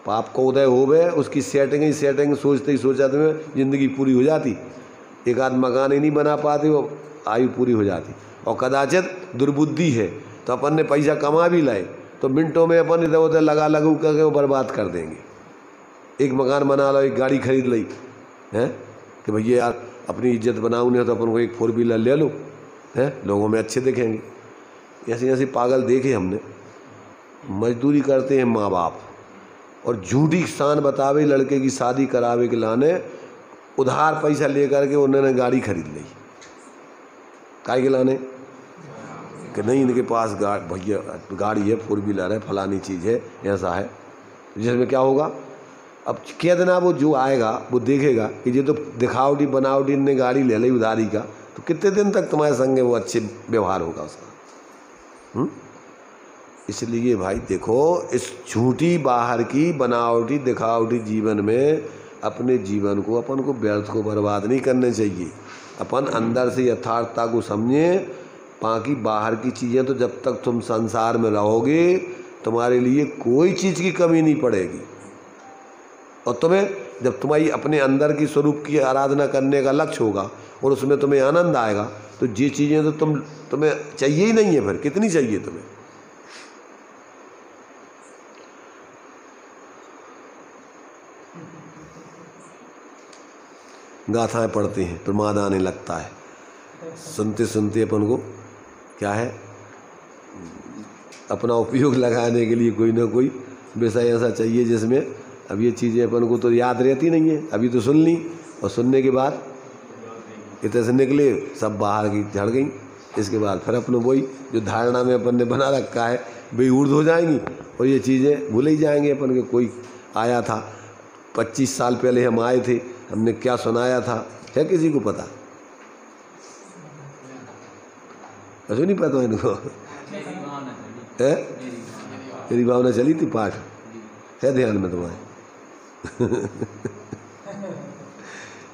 पाप को उदय हो गए, उसकी सेटिंग सोचते ही सोचाते में ज़िंदगी पूरी हो जाती। एक आध मकान ही नहीं बना पाते, वो आयु पूरी हो जाती। और कदाचित दुर्बुद्धि है तो अपन ने पैसा कमा भी लाए तो मिनटों में अपन इधर उधर लगू करके वो बर्बाद कर देंगे। एक मकान बना लो, एक गाड़ी खरीद ली है कि भैया यार अपनी इज्जत बनाऊँ नहीं तो अपन को एक 4 व्हीलर ले लो, है लोगों में अच्छे दिखेंगे। ऐसे ऐसे पागल देखे हमने। मजदूरी करते हैं माँ बाप और झूठी शान बतावे लड़के की शादी करावे के लाने उधार पैसा लेकर के उन्होंने गाड़ी खरीद ली। काहे के लाने कि नहीं इनके पास भैया गाड़ी है, 4 व्हीलर है, फलानी चीज़ है, ऐसा है। जिसमें क्या होगा, अब क्या देना, वो जो आएगा वो देखेगा कि ये तो दिखावटी बनावटी इनने गाड़ी ले ली उधारी का, तो कितने दिन तक तुम्हारे संग वो अच्छे व्यवहार होगा उसका। इसलिए भाई देखो, इस झूठी बाहर की बनावटी दिखावटी जीवन में अपने जीवन को, अपन को व्यर्थ को बर्बाद नहीं करने चाहिए। अपन अंदर से यथार्थता को समझें। बाकी बाहर की चीज़ें तो जब तक तुम संसार में रहोगे तुम्हारे लिए कोई चीज़ की कमी नहीं पड़ेगी, और तुम्हें जब तुम्हारी अपने अंदर की स्वरूप की आराधना करने का लक्ष्य होगा और उसमें तुम्हें आनंद आएगा तो ये चीज़ें तो तुम्हें चाहिए ही नहीं है। फिर कितनी चाहिए तुम्हें? गाथाएं पढ़ते हैं, प्रमाद आने लगता है, सुनते सुनते अपन को क्या है, अपना उपयोग लगाने के लिए कोई ना कोई विषय ऐसा चाहिए जिसमें अब ये चीज़ें अपन को तो याद रहती नहीं है। अभी तो सुन ली और सुनने के बाद इतने से निकले सब बाहर की झड़ गई। इसके बाद फिर अपन वही जो धारणा में अपन ने बना रखा है बेऊर्द हो जाएंगी और ये चीज़ें भूल ही जाएंगे अपन के। कोई आया था 25 साल पहले, हम आए थे, हमने क्या सुनाया था, है किसी को पता? ऐसे नहीं पता इनको है? मेरी भावना चली थी, पाठ है ध्यान में तुम्हारे?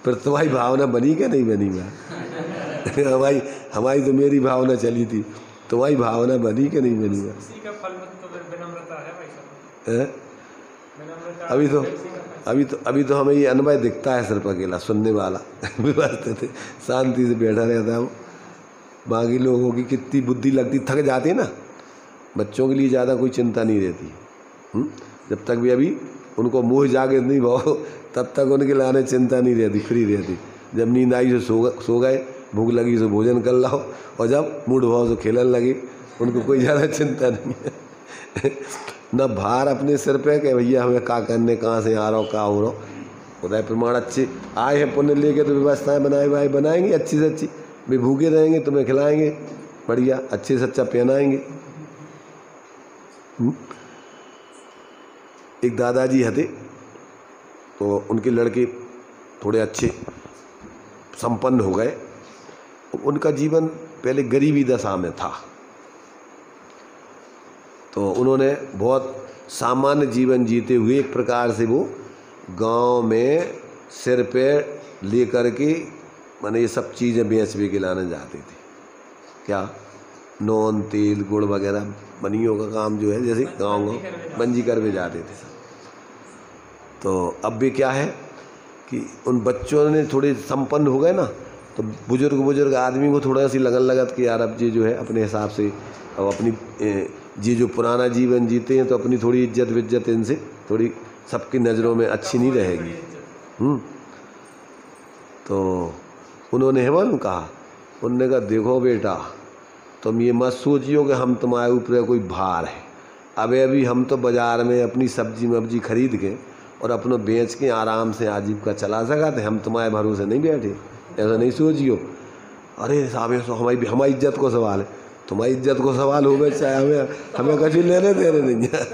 फिर तुम्हारी भावना बनी क्या नहीं बनी? मैं हमारी तो मेरी भावना चली थी, तुम्हारी भावना बनी क्या नहीं बनी? अभी तो हमें ये अनुभव दिखता है सिर्फ अकेला सुनने वाला व्यवस्थित थे, शांति से बैठा रहता है वो। बाकी लोगों की कितनी बुद्धि लगती, थक जाती है ना। बच्चों के लिए ज़्यादा कोई चिंता नहीं रहती, जब तक भी अभी उनको मोह जागे नहीं भाव तब तक उनके लाने चिंता नहीं रहती, फ्री रहती। जब नींद आई तो सो गए, भूख लगी तो भोजन कर लाओ, और जब मूड भाव से खेलने लगे उनको कोई ज़्यादा चिंता नहीं है। न भार अपने सिर पे कि भैया हमें क्या करने, कहाँ से आ रहा हो, क्या हो रहा हो। उदय प्रमाण अच्छे आए हैं पुण्य लेके तो व्यवस्थाएं बनाएंगे अच्छी से अच्छी। भी भूखे रहेंगे तुम्हें खिलाएंगे बढ़िया, अच्छे से अच्छा पहनाएंगे। एक दादाजी हते तो उनके लड़के थोड़े अच्छे संपन्न हो गए। उनका जीवन पहले गरीबी दशा में था, तो उन्होंने बहुत सामान्य जीवन जीते हुए एक प्रकार से वो गांव में सिर पे लेकर के माने ये सब चीज़ें बेच के लाने जाते थे। क्या नॉन तेल गुड़ वगैरह बनियों का काम जो है जैसे गाँव बंजी कर भी जाते थे सब। तो अब भी क्या है कि उन बच्चों ने थोड़े संपन्न हो गए ना, तो बुजुर्ग आदमी को थोड़ा सी लगन लगत कि यार अब जी जो है अपने हिसाब से अब अपनी जी जो पुराना जीवन जीते हैं तो अपनी थोड़ी इज्जत विज्जत इनसे थोड़ी सबकी नज़रों में अच्छी नहीं रहेगी। तो उन्होंने है मालूम कहा, उन्होंने कहा देखो बेटा तुम ये मत सोचियो कि हम तुम्हारे ऊपर कोई भार है। अभी हम तो बाज़ार में अपनी सब्जी मब्जी खरीद के और अपना बेच के आराम से आजीविका चला सका थे, हम तुम्हारे भरोसे नहीं बैठे, ऐसा नहीं सोचियो। अरे साहब हमारी इज्जत को सवाल है, तुम्हारी इज्जत को सवाल हो गए चाहे हमें कभी लेने देने नहीं है।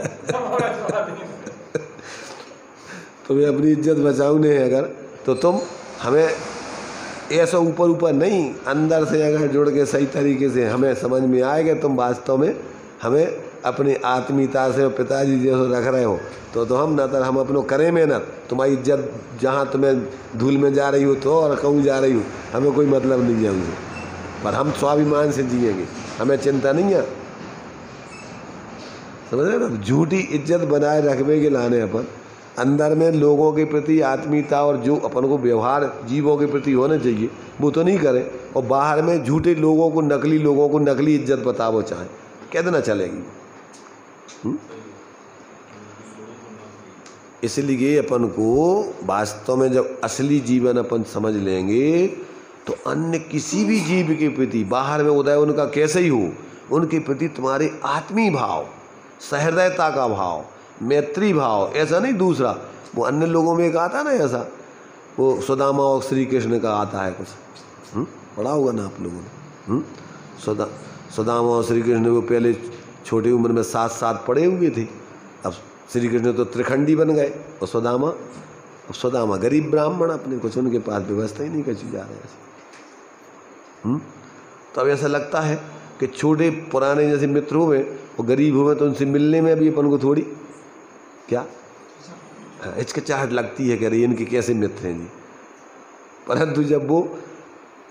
तुम्हें अपनी इज्जत बचाऊ नहीं है अगर तो तुम हमें ऐसा ऊपर नहीं अंदर से अगर जुड़ के सही तरीके से हमें समझ में आएगा तुम वास्तव में हमें अपनी आत्मीयता से पिताजी जैसे रख रहे हो तो हम न तो हम अपनों करें मेहनत, तुम्हारी इज्जत जहाँ तुम्हें धूल में जा रही हो तो और कहूँ जा रही हो हमें कोई मतलब नहीं है उनसे, पर हम स्वाभिमान से जिएंगे, हमें चिंता नहीं है। समझ रहे ना, झूठी इज्जत बनाए रखने के लाने अपन अंदर में लोगों के प्रति आत्मीयता और जो अपन को व्यवहार जीवों के प्रति होना चाहिए वो तो नहीं करें, और बाहर में झूठे लोगों को नकली इज्जत बतावो चाहे कितना चलेगी। इसलिए अपन को वास्तव में जब असली जीवन अपन समझ लेंगे तो अन्य किसी भी जीव के प्रति बाहर में उदय उनका कैसे ही हो उनके प्रति तुम्हारे आत्मीय भाव, सहृदयता का भाव, मैत्री भाव, ऐसा नहीं दूसरा वो अन्य लोगों में एक आता ना ऐसा, वो सुदामा और श्री कृष्ण का आता है कुछ पढ़ा होगा ना आप लोगों ने। सुदामा और श्री कृष्ण वो पहले छोटी उम्र में साथ पड़े हुए थे, अब श्री कृष्ण तो त्रिखंडी बन गए और सुदामा गरीब ब्राह्मण अपने कुछ उनके पास व्यवस्था ही नहीं कची जा रहे ऐसे। तो अब ऐसा लगता है कि छोटे पुराने जैसे मित्र हुए वो गरीब हुए तो उनसे मिलने में भी अपन को थोड़ी क्या हिचकिचाहट लगती है कि अरे इनके कैसे मित्र हैं जी। परंतु जब वो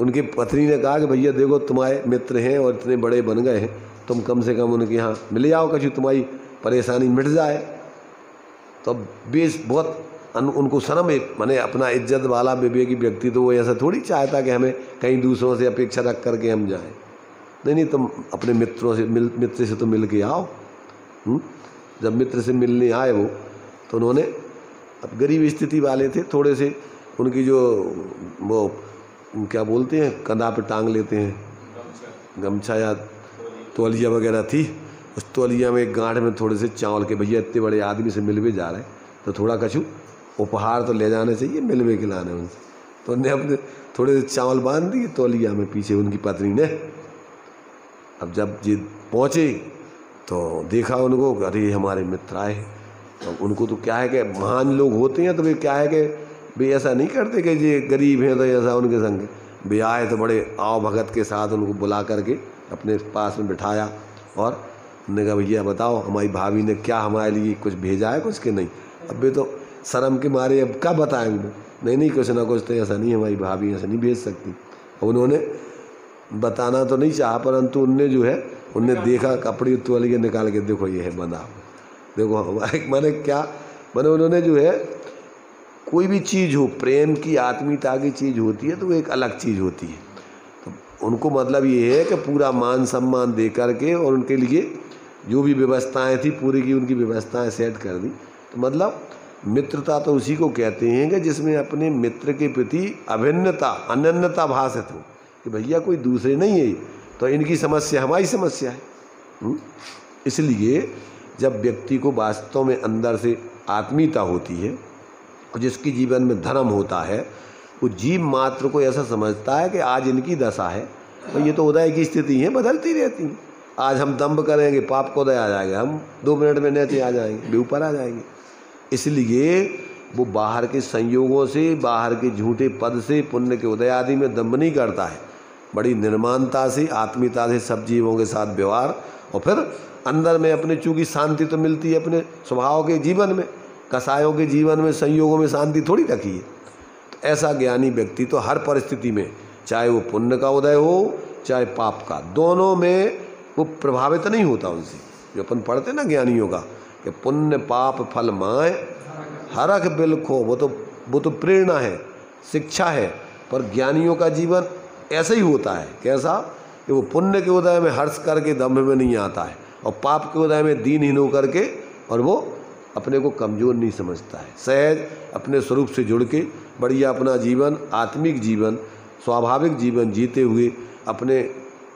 उनकी पत्नी ने कहा कि भैया देखो तुम्हारे मित्र हैं और इतने बड़े बन गए हैं, तुम कम से कम उनके यहाँ मिल जाओ कछु तुम्हारी परेशानी मिट जाए, तो बेस बहुत उनको शर्म है, माने अपना इज्जत वाला विवेकी व्यक्ति तो वो ऐसा थोड़ी चाहता कि हमें कहीं दूसरों से अपेक्षा रख करके हम जाएं। नहीं तुम अपने मित्रों से मित्र से तो मिल के आओ। जब मित्र से मिलने आए वो तो उन्होंने अब गरीब स्थिति वाले थे थोड़े से, उनकी जो वो क्या बोलते हैं कंधा पे टांग लेते हैं गमछा या तौलिया वगैरह थी, उस तौलिया में एक गांठ में थोड़े से चावल के, भैया इतने बड़े आदमी से मिलवे जा रहे हैं तो थोड़ा कछु उपहार तो ले जाने चाहिए मिलवे के लाने उनसे। तो उन्हें अपने थोड़े से चावल बांध दिए तौलिया में पीछे उनकी पत्नी ने। अब जब जी पहुँचे तो देखा उनको, अरे हमारे मित्र आए। तो उनको तो क्या है कि महान लोग होते हैं तो वे क्या है कि वे ऐसा नहीं करते कि ये गरीब हैं तो ऐसा उनके संग, वे आए तो बड़े आव भगत के साथ उनको बुला करके अपने पास में बिठाया और उन्होंने कहा भैया बताओ हमारी भाभी ने क्या हमारे लिए कुछ भेजा है कुछ के नहीं। अब वे तो शर्म के मारे अब क्या बताएंगे, नहीं कुछ ना कुछ तो ऐसा नहीं हमारी भाभी ऐसा नहीं भेज सकती। उन्होंने बताना तो नहीं चाहा, परंतु उनने जो है उनने देखा कपड़े तौलिए निकाल के देखो ये है बंधा, देखो हमारे माने क्या माने उन्होंने जो है कोई भी चीज़ हो प्रेम की आत्मीयता की चीज़ होती है तो वो एक अलग चीज़ होती है। तो उनको मतलब ये है कि पूरा मान सम्मान दे करके और उनके लिए जो भी व्यवस्थाएं थी पूरी की उनकी व्यवस्थाएं सेट कर दी। तो मतलब मित्रता तो उसी को कहते हैं कि जिसमें अपने मित्र के प्रति अभिन्नता अनन्यता भाषित हो कि भैया कोई दूसरे नहीं है तो इनकी समस्या हमारी समस्या है। इसलिए जब व्यक्ति को वास्तव में अंदर से आत्मीयता होती है और जिसकी जीवन में धर्म होता है वो जीव मात्र को ऐसा समझता है कि आज इनकी दशा है तो ये तो उदय की स्थिति है बदलती रहती हैं। आज हम दम्भ करेंगे पाप को उदय आ जाएगा, हम 2 मिनट में नीचे आ जाएंगे, ऊपर आ जाएंगे। इसलिए वो बाहर के संयोगों से बाहर के झूठे पद से पुण्य के उदय आदि में दम्भ नहीं करता है, बड़ी निर्माणता से आत्मीयता से सब जीवों के साथ व्यवहार और फिर अंदर में अपने चूंकि शांति तो मिलती है अपने स्वभाव के जीवन में, कसायों के जीवन में संयोगों में शांति थोड़ी रखी है। तो ऐसा ज्ञानी व्यक्ति तो हर परिस्थिति में, चाहे वो पुण्य का उदय हो चाहे पाप का, दोनों में वो प्रभावित नहीं होता उनसे। जो अपन पढ़ते ना ज्ञानियों का कि पुण्य पाप फल माय हरख बिलखो, वो तो प्रेरणा है, शिक्षा है। पर ज्ञानियों का जीवन ऐसा ही होता है। कैसा कि वो पुण्य के उदय में हर्ष करके दम्भ में नहीं आता है, और पाप के उदय में दीनहीन होकर के, और वो अपने को कमज़ोर नहीं समझता है। सहज अपने स्वरूप से जुड़ के बढ़िया अपना जीवन, आत्मिक जीवन, स्वाभाविक जीवन जीते हुए अपने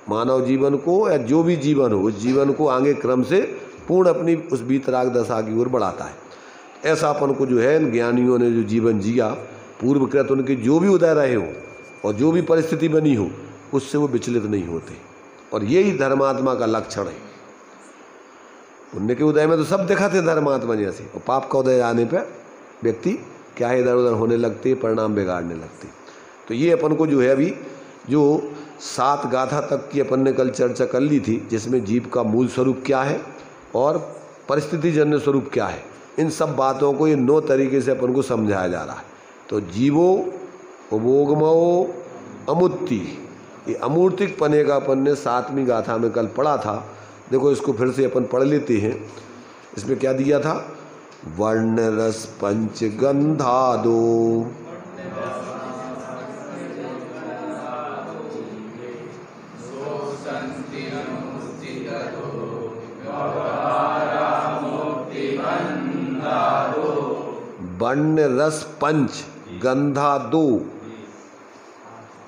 मानव जीवन को या जो भी जीवन हो उस जीवन को आगे क्रम से पूर्ण अपनी उस वीतराग दशा की ओर बढ़ाता है। ऐसा अपन को जो है इन ज्ञानियों ने जो जीवन जिया पूर्वकृत, उनके जो भी उदय रहे हो और जो भी परिस्थिति बनी हो उससे वो विचलित नहीं होते। और यही धर्मात्मा का लक्षण है। पुण्य के उदय में तो सब दिखाते धर्मात्मा जैसे, और पाप का उदय आने पर व्यक्ति क्या है इधर उधर होने लगते, परिणाम बिगाड़ने लगते। तो ये अपन को जो है अभी जो 7 गाथा तक की अपन ने कल चर्चा कर ली थी, जिसमें जीव का मूल स्वरूप क्या है और परिस्थिति जन्य स्वरूप क्या है, इन सब बातों को ये 9 तरीके से अपन को समझाया जा रहा है। तो जीवो उपभोगमो अमुत्ति, ये अमूर्तिक पने का अपन ने 7वीं गाथा में कल पढ़ा था। देखो इसको फिर से अपन पढ़ लेते हैं। इसमें क्या दिया था? वर्ण रस पंच गंधादो, वर्ण रस पंच गंधा 2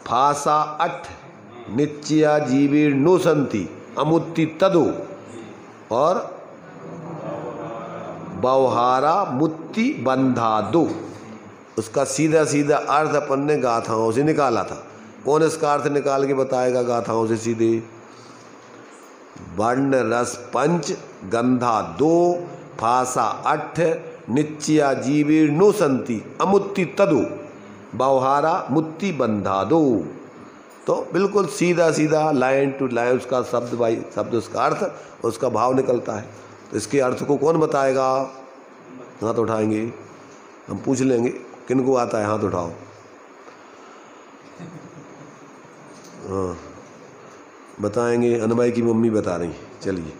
फासा 8 नित्या जीवीर नो संति अमुत्ति तदो, और बवहारा मुत्ति बंधा 2। उसका सीधा सीधा अर्थ अपन ने गाथाओं से निकाला था। कौन इसका अर्थ निकाल के बताएगा गाथाओं से सीधे? वर्ण रस पंच गंधा 2 फासा 8 नित्या जीवीर नो संति अमुत्ति तदो बवहारा मुत्ति बंधा 2। तो बिल्कुल सीधा सीधा लाइन टू लाइन उसका शब्द बाई शब्द उसका अर्थ, उसका भाव निकलता है। तो इसके अर्थ को कौन बताएगा? हाथ उठाएंगे, हम पूछ लेंगे किनको आता है, हाथ उठाओ। हाँ बताएंगे, अनबाई की मम्मी बता रही, चलिए।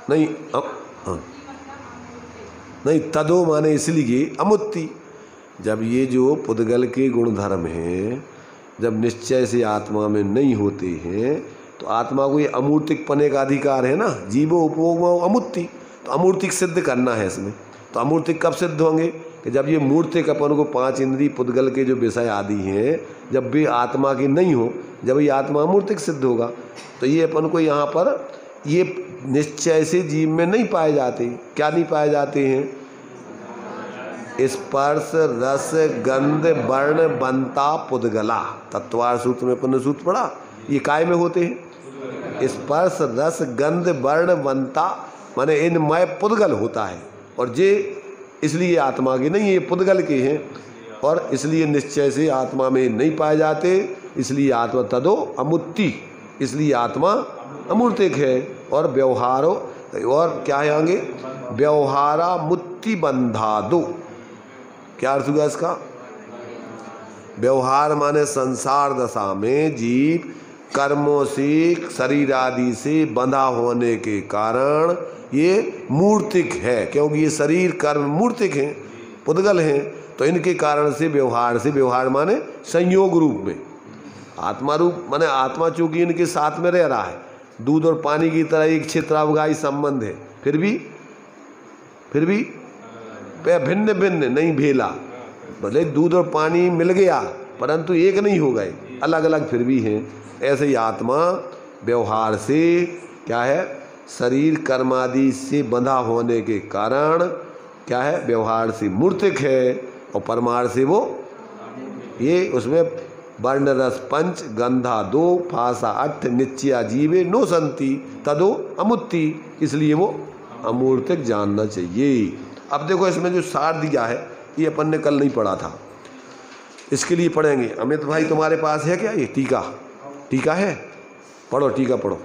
नहीं अब हाँ नहीं, तदो माने इसलिए अमुत्ति, जब ये जो पुद्गल के गुण धर्म हैं जब निश्चय से आत्मा में नहीं होते हैं तो आत्मा को ये अमूर्तिक पने का अधिकार है ना। जीवो उपभोग अमुत्ति, तो अमूर्तिक सिद्ध करना है इसमें। तो अमूर्तिक कब सिद्ध होंगे? कि जब ये मूर्तिक अपन को 5 इंद्रिय पुद्गल के जो विषय आदि हैं जब भी आत्मा की नहीं हो, जब ये आत्मा अमूर्तिक सिद्ध होगा। तो ये अपन को यहाँ पर ये निश्चय से जीव में नहीं पाए जाते। क्या नहीं पाए जाते हैं? स्पर्श रस गंध वर्ण बनता पुद्गला। तत्वार सूत्र में अपन ने सूत्र पढ़ा, ये काय में होते हैं? स्पर्श रस गंध वर्ण बनता माने इनमय पुद्गल होता है, और ये इसलिए आत्मा के नहीं, ये पुद्गल के हैं, और इसलिए निश्चय से आत्मा में नहीं पाए जाते। इसलिए आत्मा तदो अमुत्ति, इसलिए आत्मा अमूर्तिक है। और व्यवहारो, और क्या है आगे? व्यवहारा मुत्ति बंधा 2। क्या अर्थ हुआ इसका? व्यवहार माने संसार दशा में जीव कर्मों से, शरीर आदि से बंधा होने के कारण ये मूर्तिक है, क्योंकि ये शरीर कर्म मूर्तिक हैं, पुद्गल हैं। तो इनके कारण से व्यवहार माने संयोग रूप में, आत्मा रूप माने आत्मा चूंकि इनके साथ में रह रहा है, दूध और पानी की तरह एक क्षेत्रावगाही संबंध है, फिर भी भिन्न भिन्न नहीं भेला। भले दूध और पानी मिल गया परंतु एक नहीं हो गए, अलग अलग फिर भी हैं। ऐसे ही आत्मा व्यवहार से क्या है? शरीर कर्मादि से बंधा होने के कारण क्या है, व्यवहार से मूर्तिक है और परमार्थ से वो ये उसमें वर्ण रस पंच गंधा दो फासा अट्ठ निश्चया जीवे नो संति तदो अमुत्ति, इसलिए वो अमूर्तिक जानना चाहिए। अब देखो इसमें जो सार दिया है ये अपन ने कल नहीं पढ़ा था, इसके लिए पढ़ेंगे। अमित भाई तुम्हारे पास है क्या ये टीका? टीका है, पढ़ो टीका पढ़ो।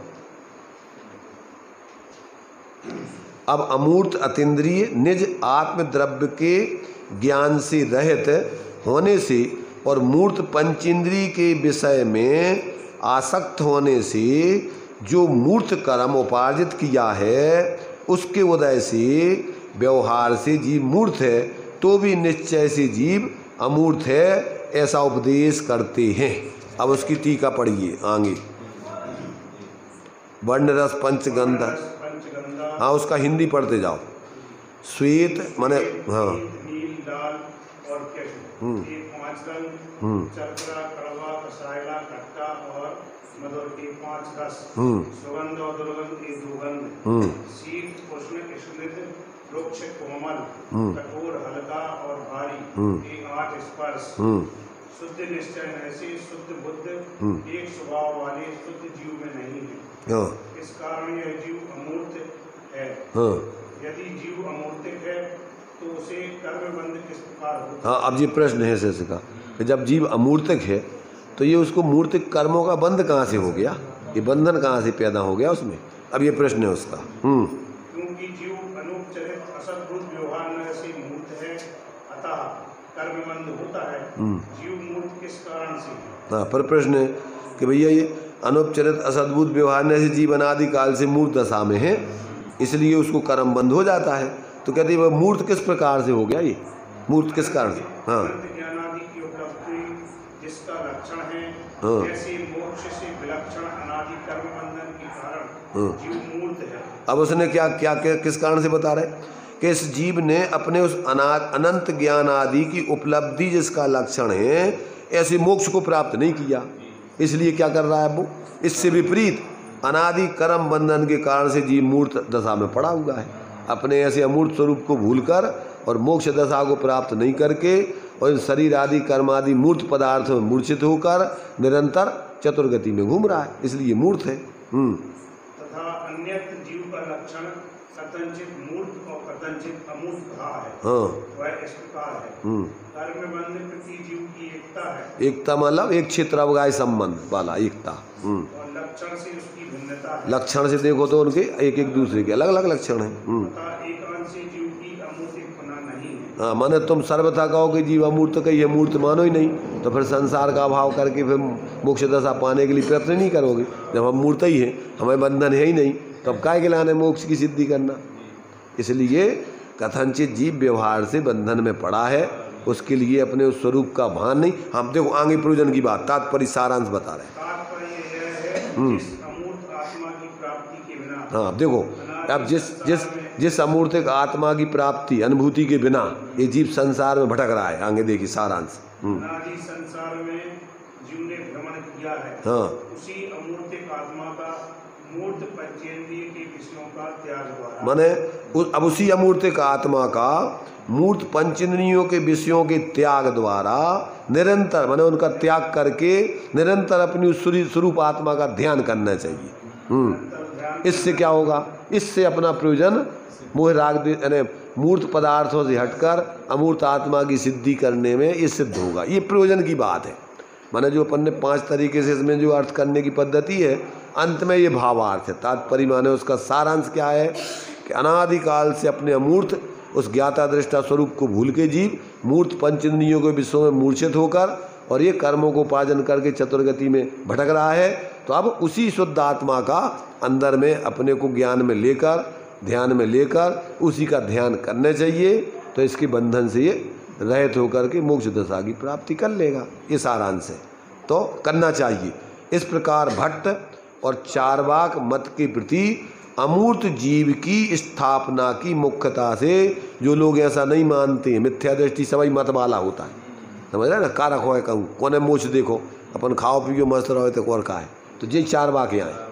अब अमूर्त अतीन्द्रिय निज आत्म द्रव्य के ज्ञान से रहित होने से और मूर्त पंचेंद्रिय के विषय में आसक्त होने से जो मूर्त कर्म उपार्जित किया है उसके उदय से व्यवहार से जीव मूर्त है, तो भी निश्चय से जीव अमूर्त है, ऐसा उपदेश करते हैं। अब उसकी टीका पढ़िए आगे। वर्ण रस पंचगंध, हाँ उसका हिंदी पढ़ते जाओ। श्वेत माने हाँ, नील लाल और केशव, ये 5 रंग, चक्रा कड़वा कसायला खट्टा और मधुर के 5 रस, सुगंध और दुर्गंध के 2 गंध, शीत उष्ण स्निग्ध रुक्ष कोमल कठोर हल्का और भारी के 8 स्पर्श, शुद्ध निश्चय ऐसे शुद्ध बुद्ध एक स्वभाव वाले शुद्ध जीव में नहीं है, इस कारण यह जीव अमूर्त है। यदि जीव अमूर्तिक है तो उसे कर्म बंध किस प्रकार होता है? हाँ, अब ये प्रश्न है ऐसे का कि जब जीव अमूर्तिक है तो ये उसको मूर्तिक कर्मों का बंध कहाँ से हो गया, ये बंधन कहाँ से पैदा हो गया उसमें, अब ये प्रश्न है उसका। क्योंकि जीव अनुपचरित असद्भुत व्यवहार न से मूर्त है, अतः कर्म बंध होता है। जीव मूर्त किस कारण से? हाँ, पर प्रश्न है कि भैया ये अनुपचरित असद्भुत व्यवहार से जीव अनादि काल से मूर्त दशा में है, इसलिए उसको कर्म बंद हो जाता है। तो कहते हैं वह मूर्त किस प्रकार से हो गया, ये मूर्त किस कारण से? हाँ, ज्ञानादि की उपलब्धि जिसका लक्षण है, ऐसे मोक्ष से विलक्षण अनादि कर्म बंधन के कारण जीव मूर्त है। अब उसने क्या क्या किस कारण से बता रहे कि इस जीव ने अपने उस अनंत ज्ञान आदि की उपलब्धि जिसका लक्षण है ऐसे मोक्ष को प्राप्त नहीं किया, इसलिए क्या कर रहा है वो, इससे विपरीत अनादि कर्म बंधन के कारण से जीव मूर्त दशा में पड़ा हुआ है। अपने ऐसे अमूर्त स्वरूप को भूलकर और मोक्ष दशा को प्राप्त नहीं करके और इन शरीर आदि कर्म आदि मूर्त पदार्थों में मूर्छित होकर निरंतर चतुर्गति में घूम रहा है, इसलिए मूर्त है। तथा अन्यत्र जीव का लक्षण कथंचित मूर्त और कथंचित अमूर्त कहा है। वह इस प्रकार है, कर्म बंध प्रति जीव की एकता है। एकता मतलब एक क्षेत्र अवगाही संबंध वाला एकता। और लक्षण से उसकी भिन्नता है। लक्षण से देखो तो उनके एक एक दूसरे के अलग अलग लक्षण हैं। एक अंश से जीव की अमूर्तिपना नहीं है। हाँ, माने तुम सर्वथा कहो कि जीव अमूर्त कही है, मूर्त मानो ही नहीं, तो फिर संसार का अभाव करके फिर मोक्ष दशा पाने के लिए प्रयत्न नहीं करोगे। जब हम मूर्त ही हैं, हमें बंधन है ही नहीं, तब काय के लाने मोक्ष की सिद्धि करना। इसलिए कथनचित जीव व्यवहार से बंधन में पड़ा है, उसके लिए अपने उस स्वरूप का भान नहीं। हम देखो आगे प्रयोजन की बात, तात्पर्य सारांश बता रहे हैं। अमूर्त आत्मा की प्राप्ति के बिना, हाँ देखो, अब जिस अमूर्तिक आत्मा की प्राप्ति अनुभूति के बिना ये जीव संसार में भटक रहा है। आगे देखिए सारांश। अनादि संसार में जीव ने भ्रमण किया है। हाँ, उसी अमूर्तिक आत्मा का मूर्त पंचेंद्रिय के विषयों का त्याग द्वारा, माने अब उसी अमूर्तिक आत्मा का मूर्त पंचेंद्रियों के विषयों के त्याग द्वारा निरंतर, माने उनका त्याग करके निरंतर अपनी उस स्वरूप आत्मा का ध्यान करना चाहिए। इससे क्या होगा, इससे अपना प्रयोजन मोह राग यानी मूर्त पदार्थों से हटकर अमूर्त आत्मा की सिद्धि करने में ये सिद्ध होगा। ये प्रयोजन की बात है। माने जो अपन ने 5 तरीके से इसमें जो अर्थ करने की पद्धति है, अंत में ये भावार्थ है। तात्पर्य माने उसका सारांश क्या है कि अनादिकाल से अपने अमूर्त उस ज्ञाता दृष्टा स्वरूप को भूल के जीव मूर्त पंचेंद्रियों के विषयों में मूर्छित होकर और ये कर्मों को उपार्जन करके चतुर्गति में भटक रहा है। तो अब उसी शुद्ध आत्मा का अंदर में अपने को ज्ञान में लेकर, ध्यान में लेकर उसी का ध्यान करना चाहिए, तो इसके बंधन से ये रहित होकर के मोक्ष दशा की प्राप्ति कर लेगा। ये सारांश है, तो करना चाहिए। इस प्रकार भट्ट और चार्वाक मत के प्रति अमूर्त जीव की स्थापना की मुख्यता से जो लोग ऐसा नहीं मानते हैं, मिथ्या दृष्टि सभी मत वाला होता है, समझ रहे ना, कारक हो कहूँ कोने मोक्ष देखो, अपन खाओ पियो मस्त रहो तो और का है, तो ये चार्वाक यहाँ है।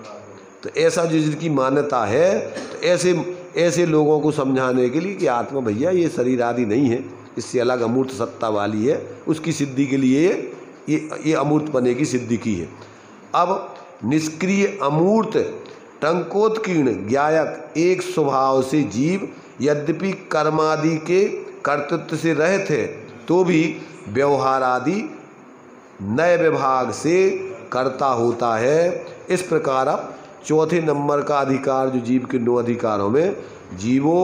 तो ऐसा जो जिनकी मान्यता है, तो ऐसे लोगों को समझाने के लिए कि आत्मा भैया ये शरीर आदि नहीं है, इससे अलग अमूर्त सत्ता वाली है, उसकी सिद्धि के लिए ये अमूर्त पने की सिद्धि की है। अब निष्क्रिय अमूर्त टंकोत्कीर्ण ज्ञायक एक स्वभाव से जीव यद्यपि कर्मादि के कर्तृत्व से रहित है तो भी व्यवहार आदि नए विभाग से कर्ता होता है। इस प्रकार अब चौथे नंबर का अधिकार जो जीव के 9 अधिकारों में जीवो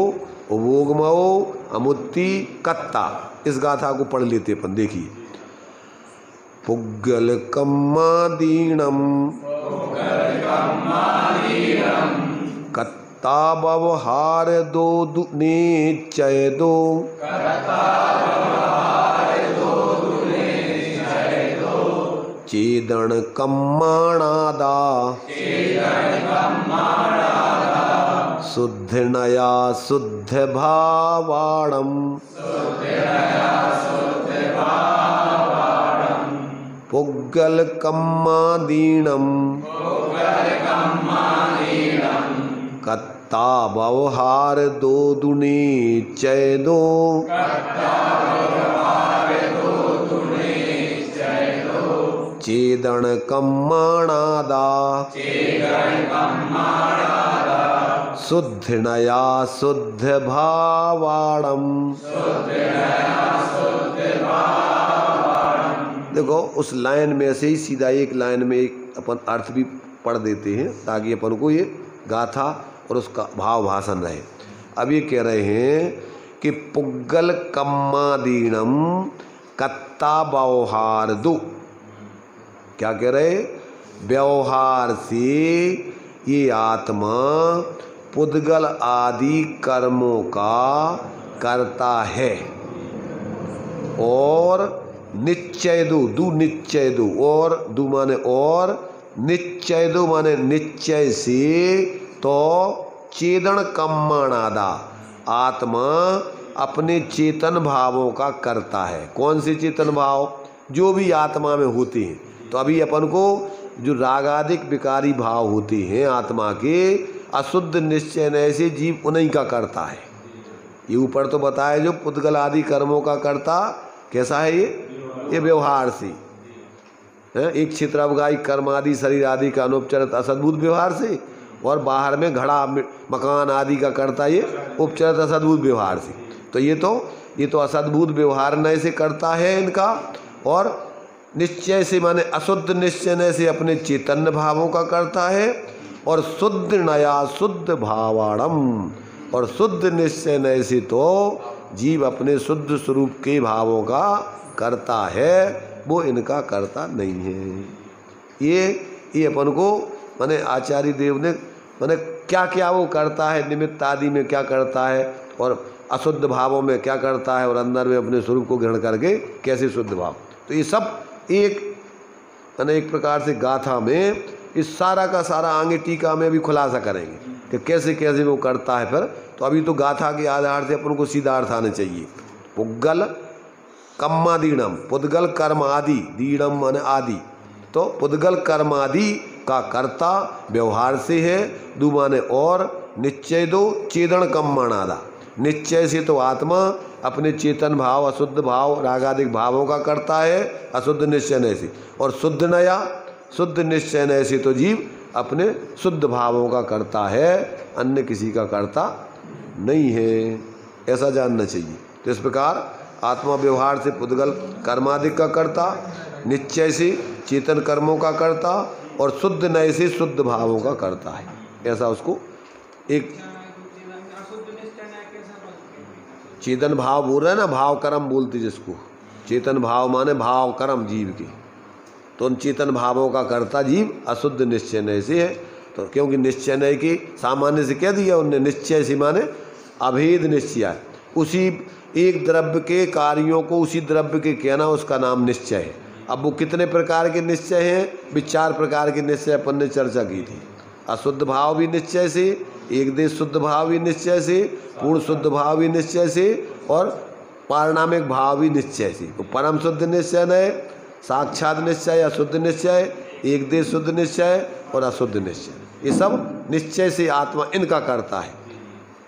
उपभोगमो अमुत्ति कत्ता, इस गाथा को पढ़ लेते अपन। देखिए, पुग्गल कम्मादीनम कत्ता व्यवहार दो निश्चय दो चेदन कम्माणादा शुद्ध नया शुद्ध भावाणम पुग्गल कम्मादीनम कत्ता व्यवहार दो निश्चय दो चेदन कम्माणादा शुद्ध नया शुद्ध भावाणम। देखो, उस लाइन में से ही सीधा एक लाइन में एक अपन अर्थ भी पढ़ देते हैं ताकि अपन को ये गाथा और उसका भाव भाषण रहे। अब ये कह रहे हैं कि पुग्गल कम्मादीनम कत्ता व्यवहार दो। क्या कह रहे? व्यवहार से ये आत्मा पुद्गल आदि कर्मों का करता है और निश्चय दो निश्चय दो, और दो माने और, निश्चय दो माने निश्चय से, तो चेदन कम्माणादा आत्मा अपने चेतन भावों का करता है। कौन से चेतन भाव? जो भी आत्मा में होते हैं। तो अभी अपन को जो रागादिक विकारी भाव होते हैं आत्मा के, अशुद्ध निश्चय से जीव उन्हीं का करता है। ये ऊपर तो बताया जो पुद्गल आदि कर्मों का करता कैसा है, ये व्यवहार से है। एक क्षेत्रावगाही कर्म आदि शरीर आदि का अनुपचरित असद्भुत व्यवहार से, और बाहर में घड़ा मकान आदि का करता ये उपचरित असद्भुत व्यवहार से। तो ये तो असद्भुत व्यवहार नय से करता है इनका, और निश्चय से माने अशुद्ध निश्चय से अपने चैतन्य भावों का करता है, और शुद्ध नया शुद्ध भावाणम, और शुद्ध निश्चय से तो जीव अपने शुद्ध स्वरूप के भावों का करता है, वो इनका करता नहीं है। ये अपन को माने आचार्य देव ने माने क्या क्या वो करता है, निमित्त आदि में क्या करता है, और अशुद्ध भावों में क्या करता है, और अंदर में अपने स्वरूप को ग्रहण करके कैसे शुद्ध भाव। तो ये सब एक प्रकार से गाथा में इस सारा का सारा आगे टीका में भी खुलासा करेंगे कि कैसे कैसे वो करता है। फिर तो अभी तो गाथा के आधार से अपन को सीधा अर्थ आने चाहिए। पुग्गल कम्मादीनम, पुद्गल कर्म आदि, दीनम माने आदि, तो पुद्गल कर्म आदि का कर्ता व्यवहार से है। दो माने और, निश्चय दो चेदन कम्माणादा, निश्चय से तो आत्मा अपने चेतन भाव अशुद्ध भाव रागादिक भावों का करता है अशुद्ध निश्चय से, और शुद्ध नया शुद्ध निश्चय से तो जीव अपने शुद्ध भावों का करता है, अन्य किसी का करता नहीं है, ऐसा जानना चाहिए। तो इस प्रकार आत्मा व्यवहार से पुद्गल कर्मादिक का करता, निश्चय से चेतन कर्मों का करता, और शुद्ध नय से शुद्ध भावों का करता है। ऐसा उसको एक चेतन भाव बोल रहे हैं ना, भाव कर्म बोलते जिसको, चेतन भाव माने भाव कर्म जीव के, तो उन चेतन भावों का करता जीव अशुद्ध निश्चय से है। तो क्योंकि निश्चय की सामान्य से कह दिया उनने, निश्चय से माने अभेद निश्चय, उसी एक द्रव्य के कार्यों को उसी द्रव्य के कहना, उसका नाम निश्चय है। अब वो कितने प्रकार के निश्चय हैं? 4 प्रकार के निश्चय अपन ने चर्चा की थी। अशुद्ध भाव भी निश्चय से, एक देश शुद्ध भाव भी निश्चय से, पूर्ण शुद्ध भाव भी निश्चय से, और पारिणामिक भाव भी निश्चय से। तो परम शुद्ध निश्चय नय, साक्षात निश्चय, अशुद्ध निश्चय, एक देश शुद्ध निश्चय और अशुद्ध निश्चय, ये सब निश्चय से आत्मा इनका करता है।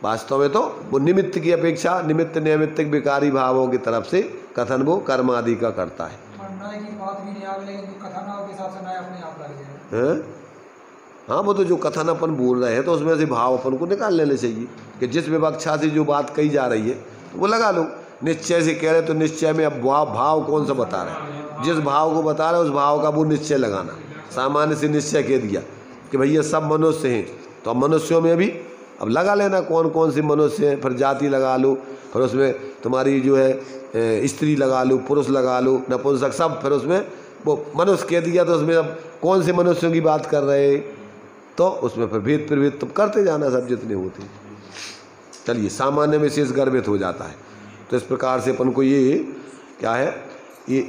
वास्तव में तो वो निमित्त की अपेक्षा निमित्त नैमित्तिक विकारी भावों की तरफ से कथन वो कर्म आदि का करता है। नए की बात भी नहीं आवे, लेकिन जो कथन है उसके हिसाब से नए अपने आप लग जाए। हैं? हाँ, वो तो जो कथन अपन बोल रहे हैं तो उसमें से भाव अपन को निकाल लेने चाहिए कि जिस विवक्षा से जो बात कही जा रही है तो वो लगा लो। निश्चय से कह रहे तो निश्चय में अब भाव कौन सा बता रहा है, जिस भाव को बता रहे हैं उस भाव का वो निश्चय लगाना। सामान्य से निश्चय कह दिया कि भैया सब मनुष्य हैं, तो अब मनुष्यों में भी अब लगा लेना कौन कौन से मनुष्य हैं, फिर जाति लगा लो, फिर उसमें तुम्हारी जो है स्त्री लगा लो, पुरुष लगा लो, नपुंसक, सब फिर उसमें वो मनुष्य कह दिया तो उसमें अब कौन से मनुष्यों की बात कर रहे, तो उसमें फिर भेद प्रभेद तुम करते जाना सब जितने होते। चलिए, सामान्य में शेष गर्भित हो जाता है। तो इस प्रकार से अपन को ये क्या है, ये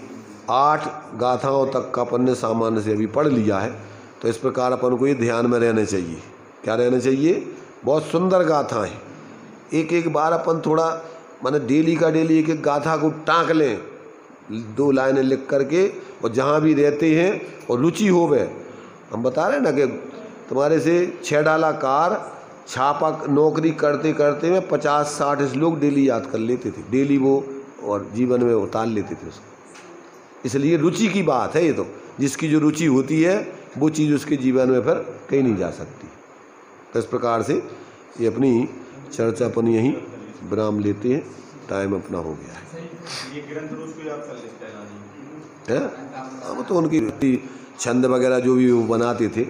8 गाथाओं तक का अपन ने सामान्य से अभी पढ़ लिया है। तो इस प्रकार अपन को ये ध्यान में रहना चाहिए। क्या रहना चाहिए? बहुत सुंदर गाथा है। एक एक बार अपन थोड़ा माने डेली का डेली एक एक गाथा को टाँक लें, 2 लाइनें लिख करके, और जहाँ भी रहते हैं और रुचि हो गए। हम बता रहे हैं ना कि तुम्हारे से 6 डाला कार छापा नौकरी करते करते में 50-60 श्लोक डेली याद कर लेते थे, डेली वो और जीवन में उतार लेते थे उसको। इसलिए रुचि की बात है ये, तो जिसकी जो रुचि होती है वो चीज़ उसके जीवन में फिर कहीं नहीं जा सकती। तो इस प्रकार से ये अपनी चर्चा अपन यहीं विराम लेते हैं, टाइम अपना हो गया है। ये ग्रंथ रोज को याद कर लेते हैं। वो तो उनकी छंद वगैरह जो भी वो बनाते थे